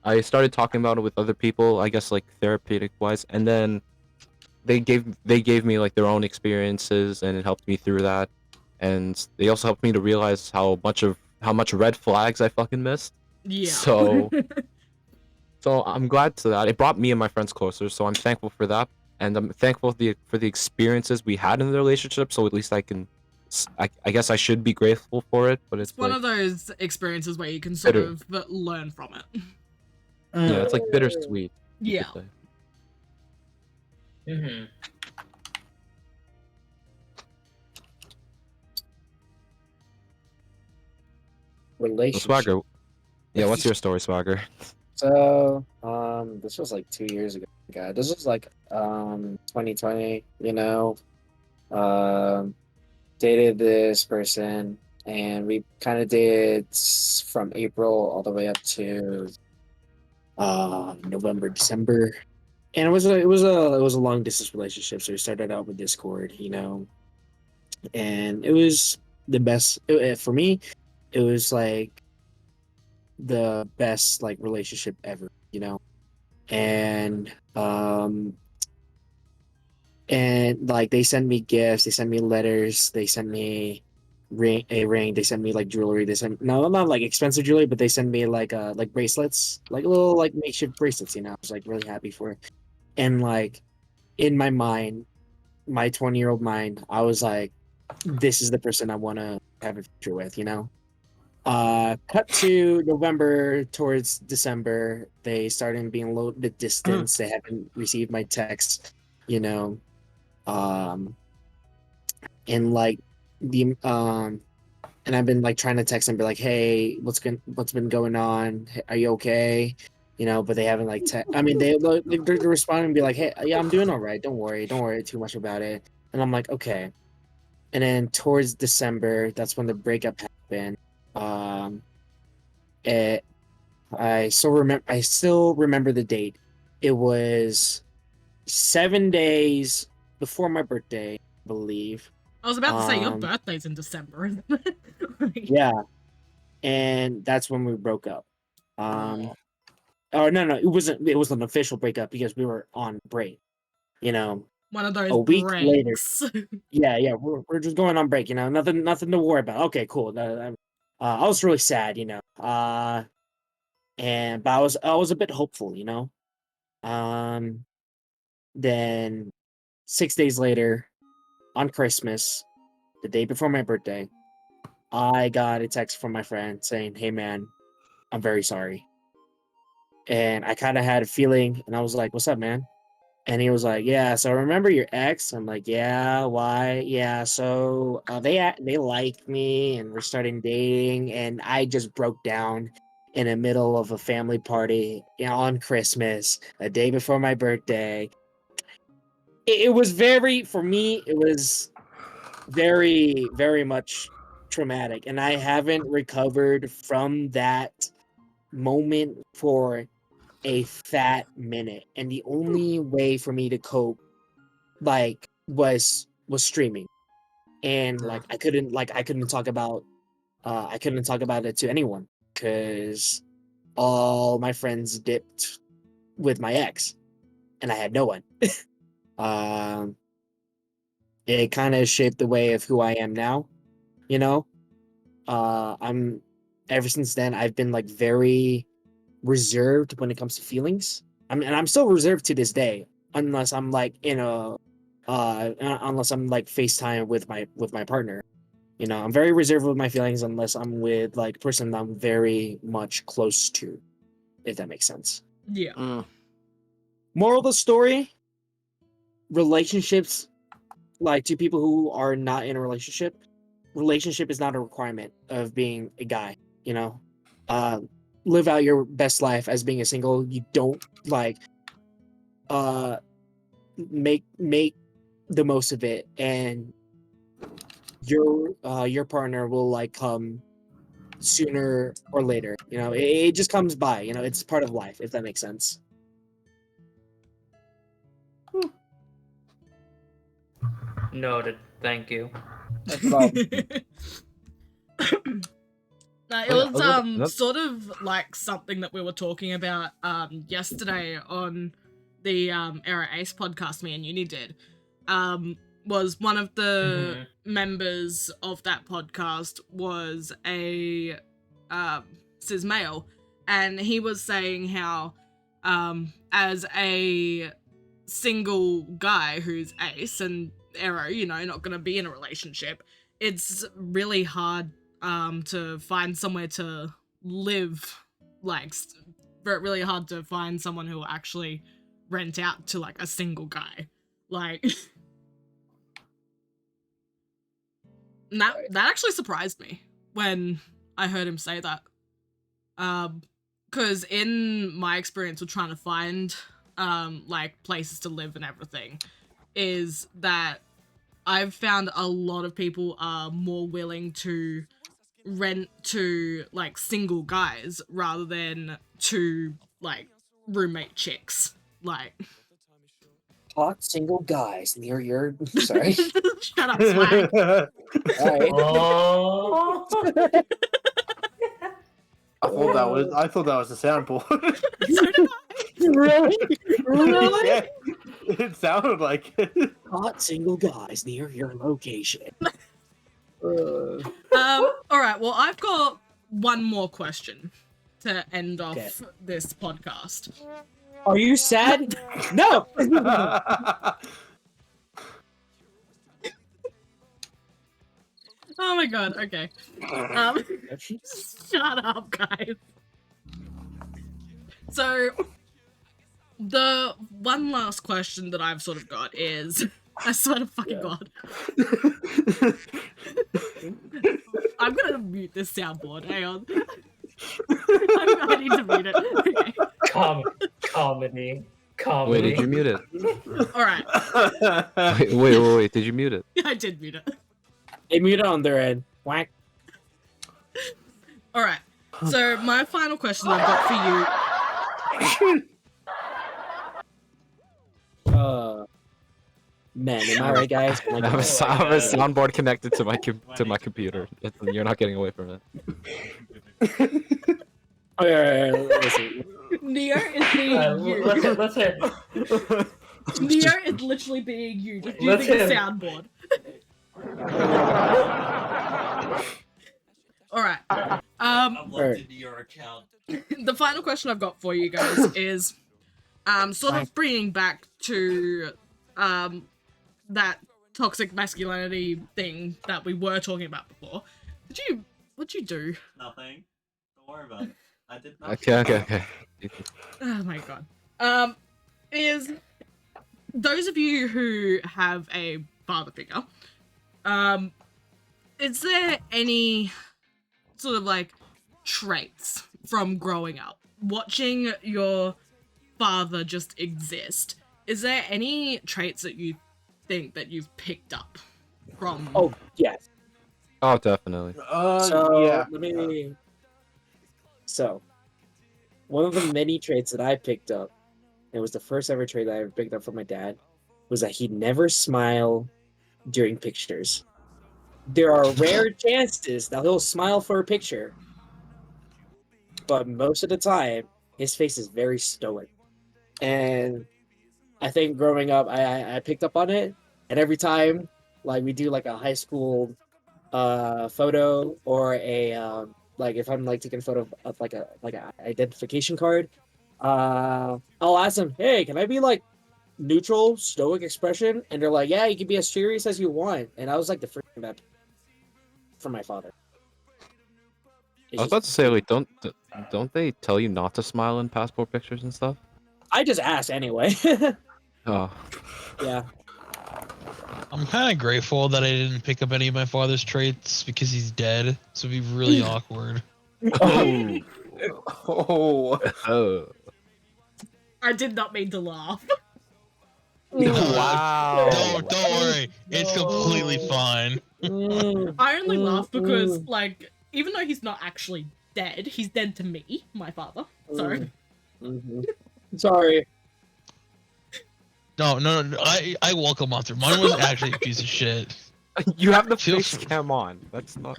I started talking about it with other people, I guess like therapeutic wise, and then they gave me like their own experiences, and it helped me through that, and they also helped me to realize how much red flags I fucking missed. Yeah. So I'm glad to that. It brought me and my friends closer, so I'm thankful for that, and I'm thankful for the experiences we had in the relationship. So at least I guess I should be grateful for it. But It's one like, of those experiences where you can sort bitter. of learn from it. Yeah, it's like bittersweet. You could Yeah. say. Mm-hmm. So, Relationship. Swagger, yeah, what's your story, Swagger? So, this was like 2 years ago. God, this was like 2020. You know, dated this person, and we kind of dated from April all the way up to November, December, and it was a long distance relationship. So we started out with Discord, you know, and it was the best for me. It was like the best like relationship ever, you know, and like they sent me gifts, they sent me letters, they sent me a ring, they sent me like jewelry, they sent no, not like expensive jewelry, but they sent me like bracelets, like little like makeshift bracelets, you know. I was like really happy for it. And like in my mind, my 20-year-old mind, I was like, this is the person I want to have a future with, you know. Cut to November towards December, they started being a little bit distant. They haven't received my texts, you know. And like the and I've been like trying to text them, be like, hey, what's been going on? Hey, are you okay? You know, but they haven't like I mean, they're responding and be like, hey, yeah, I'm doing all right. Don't worry too much about it. And I'm like, okay. And then towards December, that's when the breakup happened. It, I still remember the date. It was 7 days before my birthday, I believe. I was about to say your birthday's in December. Yeah, and that's when we broke up. Oh no, it wasn't. It was an official breakup because we were on break. You know, One of those a week later. breaks. Yeah, we're just going on break. You know, nothing to worry about. Okay, cool. I was really sad. You know, but I was a bit hopeful. You know, then 6 days later, on Christmas, the day before my birthday, I got a text from my friend saying, "Hey man, I'm very sorry." And I kind of had a feeling, and I was like, "What's up, man?" And he was like, "Yeah, so remember your ex?" I'm like, "Yeah, why? Yeah, so they like me, and we're starting dating, and I just broke down in the middle of a family party, on Christmas, a day before my birthday. It was very, for me, it was very, very much traumatic, and I haven't recovered from that moment for a fat minute. And the only way for me to cope, like, was streaming. And like I couldn't talk about it to anyone because all my friends dipped with my ex and I had no one. um it kind of shaped the way of who I am now, you know. I'm ever since then I've been like very reserved when it comes to feelings. I'm still reserved to this day, unless I'm like unless I'm like FaceTime with my partner. You know, I'm very reserved with my feelings unless I'm with like a person that I'm very much close to, if that makes sense. Yeah. Moral of the story: relationships, like to people who are not in a relationship is not a requirement of being a guy, you know. Live out your best life as being a single. You don't like make the most of it, and your partner will like come sooner or later. You know, it just comes by. You know, it's part of life, if that makes sense. Noted. Thank you. That's about It Oh, yeah, was another- sort of like something that we were talking about yesterday on the Era Ace podcast me and Uni did. Was one of the members of that podcast was a cis male, and he was saying how as a single guy who's ace and Arrow, you know, not gonna be in a relationship, it's really hard to find somewhere to live, like really hard to find someone who will actually rent out to like a single guy, like. And that actually surprised me when I heard him say that, because in my experience with trying to find like places to live and everything, is that I've found a lot of people are more willing to rent to like single guys rather than to like roommate chicks. Like, hot single guys near your. Sorry. shut up, Swag. Alright. Oh. I thought that was a soundboard. So did Really? Really? Yeah, it sounded like it. Hot single guys near your location. All right. Well, I've got one more question to end off Okay. this podcast. Are you sad? No. Oh my god. Okay. Shut up, guys. So, the one last question that I've sort of got is, I swear to fucking god, I'm gonna mute this soundboard. Hang on. I need to mute it. Okay. Comedy. Wait, did you mute it? All right. Wait, did you mute it? I did mute it. They mute it on their end. Whack. All right. So my final question I've got for you. Man, am I right, guys? I have a soundboard connected to my computer. You're not getting away from it. Okay, listen. Neo is being you. Let's hear. Neo is literally being you, just Let's using the hear. soundboard. All right. I'm logged into your account. The final question I've got for you guys is, sort of bringing back to, that toxic masculinity thing that we were talking about before. What'd you do? Nothing. Don't worry about it. I did nothing. Okay. Oh my god. Is those of you who have a father figure, is there any sort of like traits from growing up, watching your father just exist, is there any traits that you think that you've picked up from? Oh yes. Oh, definitely. So yeah. let me. So, one of the many traits that I picked up, it was the first ever trait that I ever picked up from my dad, was that he'd never smile during pictures. There are rare chances that he'll smile for a picture, but most of the time, his face is very stoic. And I think growing up, I picked up on it, and every time, like we do like a high school photo or a like if I'm like taking a photo of like a identification card, I'll ask them, hey, can I be like neutral stoic expression? And they're like, yeah, you can be as serious as you want. And I was like the first thing that from my father. I was about to say, like, don't they tell you not to smile in passport pictures and stuff? I just asked anyway. Oh, Yeah. I'm kind of grateful that I didn't pick up any of my father's traits because he's dead. So it'd be really awkward. oh, Oh. oh. I did not mean to laugh. Wow. Don't worry. It's completely fine. I only laugh because, like, even though he's not actually dead, he's dead to me, my father. So, Sorry. No. I welcome Monster. Mine was actually a piece of shit. You have the Feel face cam on. That's not.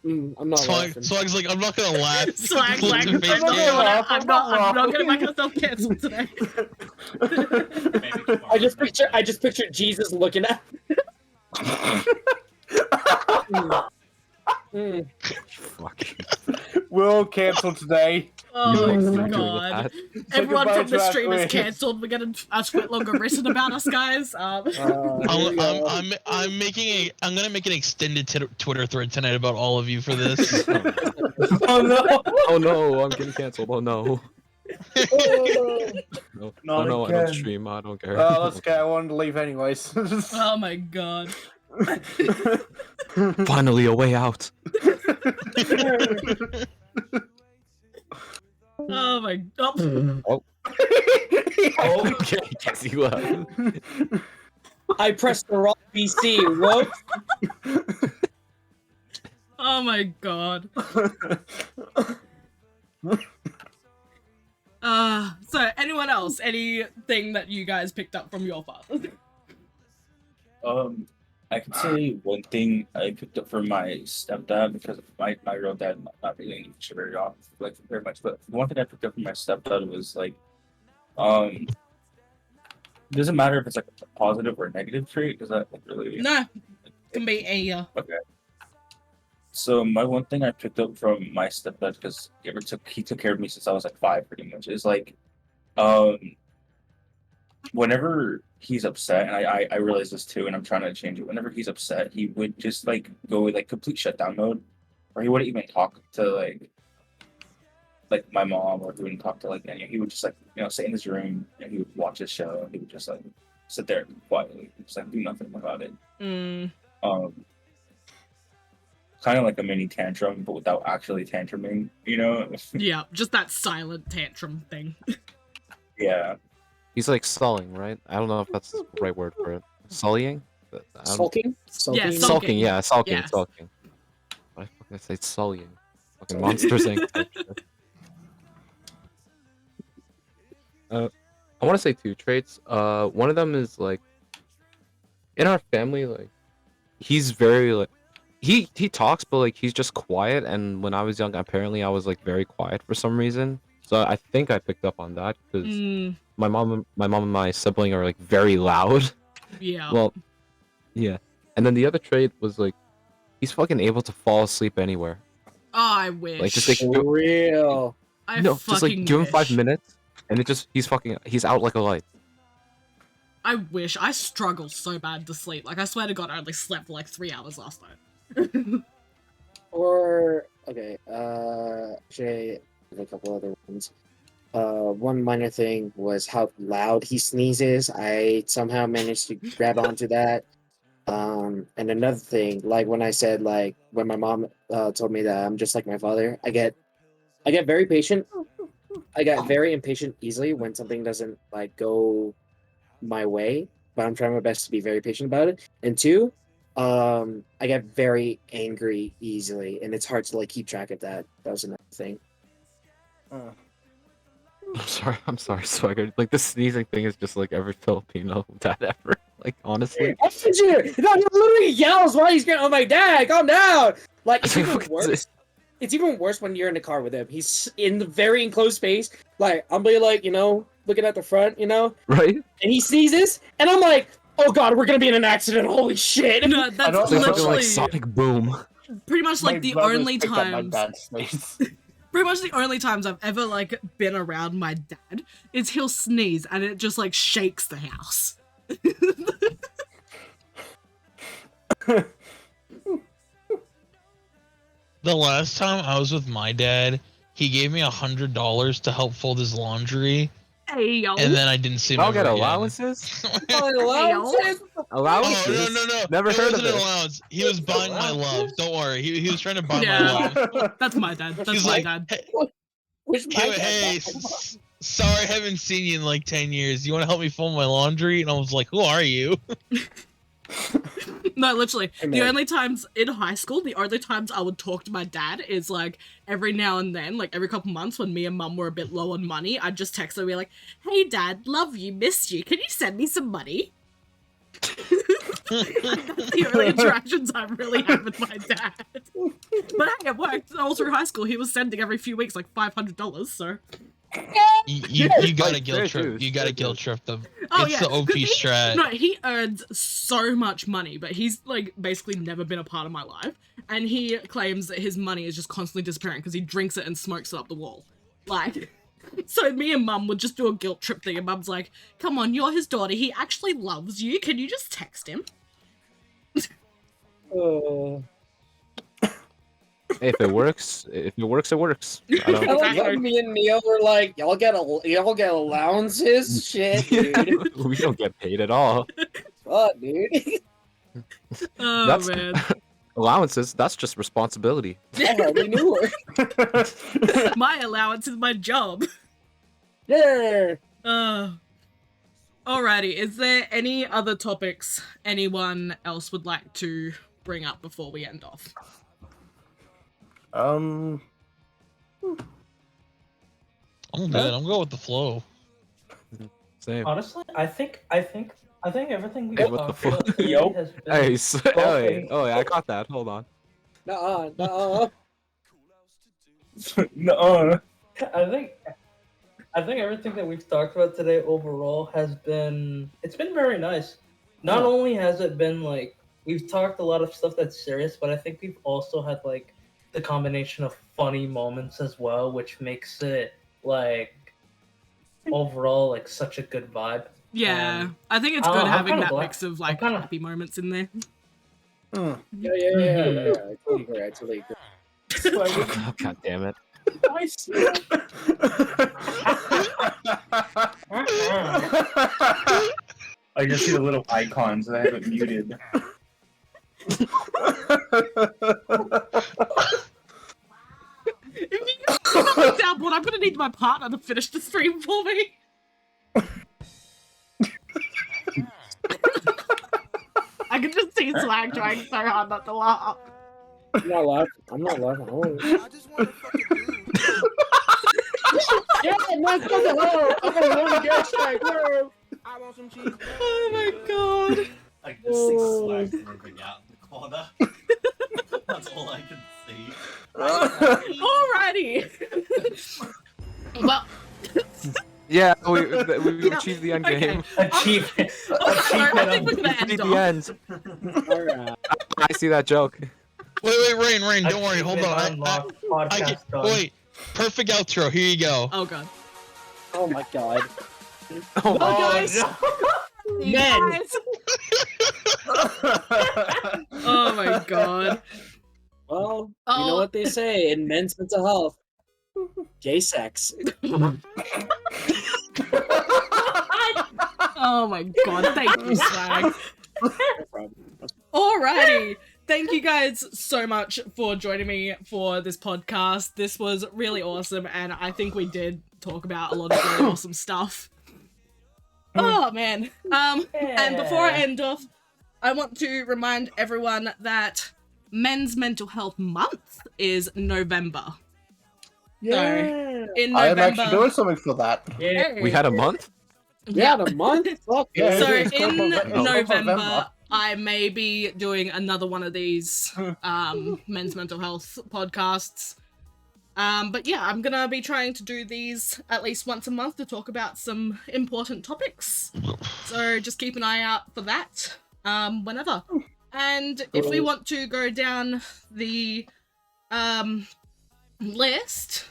I'm not laughing. Swag's like, I'm not gonna laugh. Swag, Look like, at face I'm not, cam. gonna, I'm not gonna make myself cancelled today. I just pictured Jesus looking at. Fuck. We'll cancel today. Oh You my agree with god. that? Everyone goodbye from the to our stream is queen. cancelled. We're getting a tweet longer written about us, guys. I'm gonna make an extended Twitter thread tonight about all of you for this. Oh no! Oh no, I'm getting canceled. Oh no. No, Not no, I again. don't stream. I don't care. Let's go. I wanted to leave anyways. Oh my god. Finally, a way out. Oh my god. Oh. Oh. Okay, guess he left. I pressed the wrong PC. Whoop. Oh my god. So anyone else? Anything that you guys picked up from your father? I can say one thing I picked up from my stepdad because my real dad not really English very often, like very much. But one thing I picked up from my stepdad was like, it doesn't matter if it's like a positive or a negative trait. Does that really? No. Can be a Okay. So my one thing I picked up from my stepdad because he took care of me since I was like 5, pretty much, is like, whenever he's upset, and I realize this too, and I'm trying to change it. Whenever he's upset, he would just like go like complete shutdown mode, or he wouldn't even talk to like my mom, or he wouldn't talk to like any. He would just like sit in his room and he would watch his show, and he would just like sit there quietly, just like do nothing about it. Kind of like a mini tantrum, but without actually tantruming, yeah, just that silent tantrum thing. Yeah. He's like sulling, right? I don't know if that's the right word for it. Sullying? Sulking? Yeah, Sulking, yeah, sulking, Yes. sulking. Why the fuck did I say sullying? Fucking Monsters Inc. type shit. I want to say 2 traits. One of them is like, in our family, like, he's very like, he talks, but like he's just quiet. And when I was young, apparently I was like very quiet for some reason. So I think I picked up on that because my mom and my sibling are like very loud. Yeah. Well, yeah. And then the other trait was like, he's fucking able to fall asleep anywhere. Oh, I wish. Like just like For real. I no, just like fucking give him 5 wish. minutes, and he's out like a light. I wish. I struggle so bad to sleep. Like, I swear to God, I only slept for like 3 hours last night. Or okay, actually, a couple other ones. One minor thing was how loud he sneezes. I somehow managed to grab onto that. And another thing, like when I said, like when my mom told me that I'm just like my father, I get I get very patient. I get very impatient easily when something doesn't like go my way, but I'm trying my best to be very patient about it. And two, I get very angry easily, and it's hard to like keep track of that. That was another thing. I'm sorry, Swagger. Like the sneezing thing is just like every Filipino dad ever. Like honestly. No, he literally yells while he's getting on my dad. Calm down. Like it's even worse. It's even worse when you're in the car with him. He's in the very enclosed space. Like I'm be like, looking at the front, Right? and he sneezes, and I'm like, oh god, we're gonna be in an accident. Holy shit. No, that's It's like fucking, literally like Sonic Boom. pretty much like the only times. Pretty much the only times I've ever like been around my dad is he'll sneeze and it just like shakes the house. The last time I was with my dad, he gave me $100 to help fold his laundry, Hey yo. and then I didn't see him I'll ever get again. allowances. Allowances? Allowances? Oh, no. Never It heard of wasn't an it. allowance. He was buying my love. Don't worry. He was trying to buy Yeah. my love. That's my dad. That's He's my like, dad. hey, Which my dad hey, got? sorry I haven't seen you in like 10 years. You want to help me fold my laundry? And I was like, who are you? No, literally. Hey, The man. only times in high school, the only times I would talk to my dad is like every now and then, like every couple months when me and mum were a bit low on money, I'd just text her and be like, hey dad, love you, missed you. Can you send me some money? That's the only interactions I really have with my dad. But hey, it worked. All through high school, he was sending every few weeks like $500, so. You gotta Like, guilt fair trip. dues, You gotta fair guilt dues. trip them. Oh, It's yeah, the OP 'cause he- strat. No, he earns so much money, but he's like basically never been a part of my life. And he claims that his money is just constantly disappearing because he drinks it and smokes it up the wall. Like, so me and mum would just do a guilt trip thing, and mum's like, come on, you're his daughter. He actually loves you. Can you just text him? Hey, if it works, it works. I I don't. like how me and Neil were like, y'all get allowances? Shit, dude. We don't get paid at all. Fuck, dude. Oh, That's man. allowances. That's just responsibility. I hardly knew her. My allowance is my job. Yeah. Alrighty, is there any other topics anyone else would like to bring up before we end off? I'm good. I'm going with the flow. Same. Honestly, I think everything we Hey, what the talked fuck? about today Yo. has been Hey, Okay. oh, yeah, I got that. Hold on. Nuh-uh. No. I think everything that we've talked about today overall has been very nice. Not only has it been like we've talked a lot of stuff that's serious, but I think we've also had like the combination of funny moments as well, which makes it like overall like such a good vibe. Yeah, And I think it's I'm good having kinda that glad- mix of like kinda- happy moments in there. Yeah. I totally agree. Oh, God damn it. I just see the little icons that I have it muted. If you can put on the soundboard, I'm gonna need my partner to finish the stream for me. I can just see Swag trying so hard not to laugh. I'm not laughing. Oh. Yeah, man, go to hell. I'm gonna learn to get straight, bro. Oh my god. I can just see Swag moving out in the corner. That's all I can see. Alrighty. Well, Yeah, we Yeah, achieved the end okay. game. Achievement. I think we're gonna end Achieved off. the end. Alright. I see that joke. Wait, Rain, don't worry. Hold on. Unlocked, I podcast done. wait. Perfect outro. Here you go. Oh god. Oh my god. Oh, Well, my guys. no. You Men. guys. Oh my god. Well, you Oh. know what they say in men's mental health. Gay sex. Oh my god. Thank you, Swag. No problem. Alrighty. thank you guys so much for joining me for this podcast. This was really awesome, and I think we did talk about a lot of really awesome stuff. Oh man. And before I end off, I want to remind everyone that Men's Mental Health Month is November. Yeah. So, in I am November, actually doing something for that. Yeah. We had a month? Yeah, the month. Fuck Yeah, yeah. So it's called in November. November, I may be doing another one of these men's mental health podcasts. But yeah, I'm gonna be trying to do these at least once a month to talk about some important topics. So just keep an eye out for that whenever. And if we want to go down the list,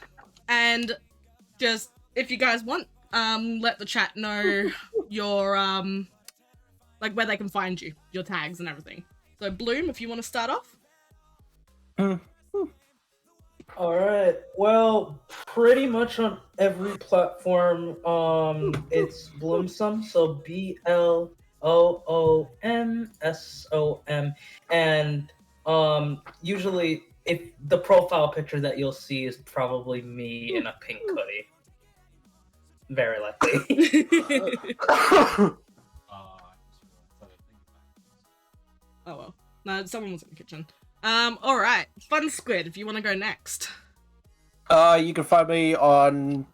and just if you guys want, let the chat know your like where they can find you, your tags and everything. So Bloom, if you want to start off. All right. Well, pretty much on every platform, it's Bloomsome. So BLOOMSOM, and usually, if the profile picture that you'll see is probably me in a pink hoodie. Very likely. Oh well. No, someone was in the kitchen. Alright. Fun Squid, if you want to go next. You can find me on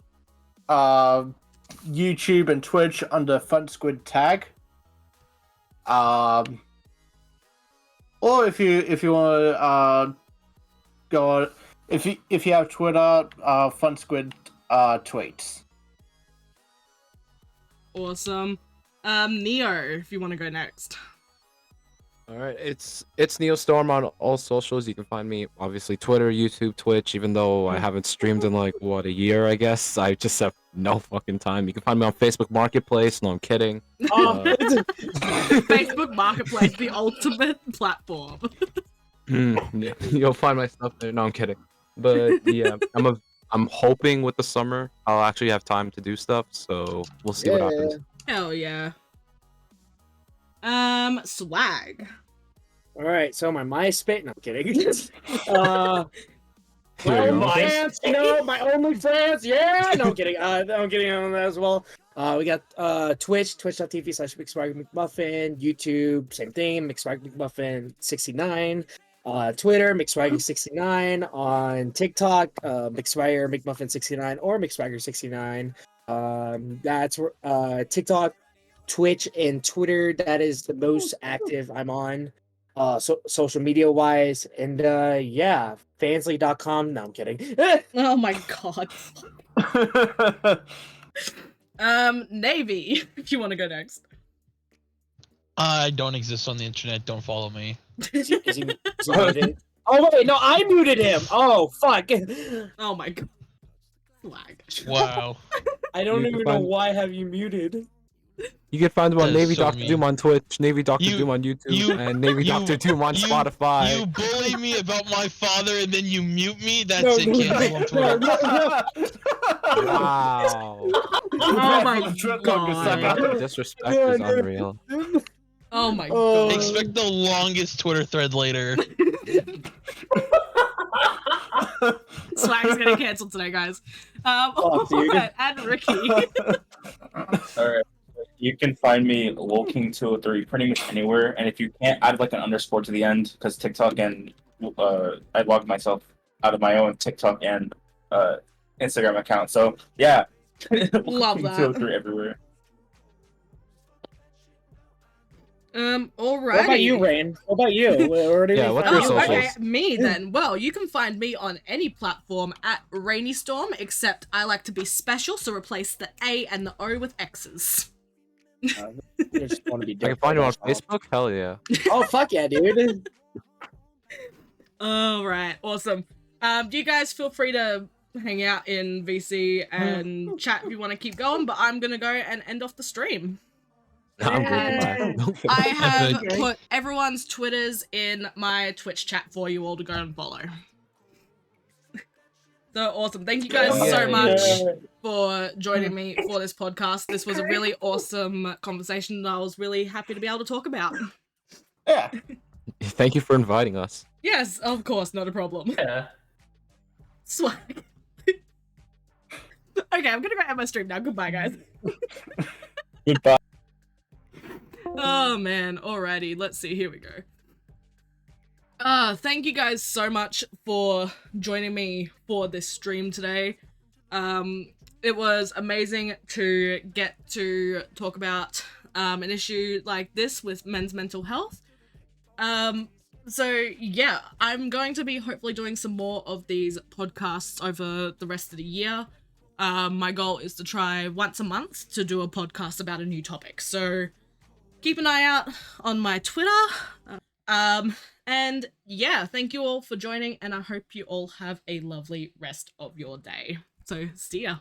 YouTube and Twitch under Fun Squid Tag. Or if you want to go on, if you have Twitter, Fun Squid tweets. Awesome. Neo, if you want to go next. All right, it's Neostorm on all socials. You can find me obviously Twitter, YouTube, Twitch. Even though I haven't streamed in like a year, I guess I just have no fucking time. You can find me on Facebook Marketplace. No, I'm kidding. Facebook Marketplace, the ultimate platform. Yeah, you'll find my stuff there. No, I'm kidding. But yeah, I'm hoping with the summer I'll actually have time to do stuff. So we'll see what happens. Hell yeah. Swag. All right, so my MySpace. No, I'm kidding. Here My you go. OnlyFans, my OnlyFans. Yeah, no, I'm kidding. I'm kidding on that as well. We got Twitch, twitch.tv/McSwaggerMcMuffin, YouTube, same thing, McSwaggerMcMuffin69, Twitter, McSwagger69, on TikTok, McSwaggerMcMuffin69 or McSwagger69. That's TikTok, Twitch, and Twitter. That is the most active I'm on social media wise. And yeah, fansly.com. No, I'm kidding. Oh my god. Navy, if you want to go next. I don't exist on the internet. Don't follow me. Is he muted? Oh wait, no, I muted him. Oh fuck. Oh my god. Swag. Wow. I don't You even can know find- why have you muted. You can find them on That is Navy so Doctor mean. Doom on Twitch, Navy Doctor You- Doom on YouTube, you- and Navy you- Doctor Doom on you- Spotify. You bully me about my father and then you mute me? That's No, it, no, cancel on no, Twitter. no, no. Wow. Oh my That god. disrespect is unreal. Oh my Oh. god. Expect the longest Twitter thread later. Swag's getting cancelled today, guys. Fuck, dude. Alright, and Ricky. All right. You can find me Lolking203 pretty much anywhere, and if you can't add like an underscore to the end, because TikTok and I logged myself out of my own TikTok and Instagram account. So yeah, Love that. Lolking203 everywhere. Alrighty. What about you, Rain? What about you? Where do Yeah, we what's find your you? Okay, socials? me then. Well, you can find me on any platform at Rxiny Storm, except I like to be special, so replace the A and the O with X's. I just want to be I can find you on Facebook. Hell yeah. Oh fuck yeah, dude! Alright, awesome. You guys feel free to hang out in VC and chat if you want to keep going, but I'm gonna go and end off the stream. I'm good. Bye. Okay. I have Okay. put everyone's Twitters in my Twitch chat for you all to go and follow. So awesome. Thank you guys so Yay. much for joining me for this podcast. This was a really awesome conversation that I was really happy to be able to talk about. Yeah. Thank you for inviting us. Yes, of course, not a problem. Yeah. Swag. Okay, I'm gonna go end my stream now. Goodbye, guys. Goodbye. Oh man, alrighty, let's see, here we go. Thank you guys so much for joining me for this stream today. It was amazing to get to talk about an issue like this with men's mental health. So yeah, I'm going to be hopefully doing some more of these podcasts over the rest of the year. My goal is to try once a month to do a podcast about a new topic. So keep an eye out on my Twitter. And yeah, thank you all for joining, and I hope you all have a lovely rest of your day. So see ya.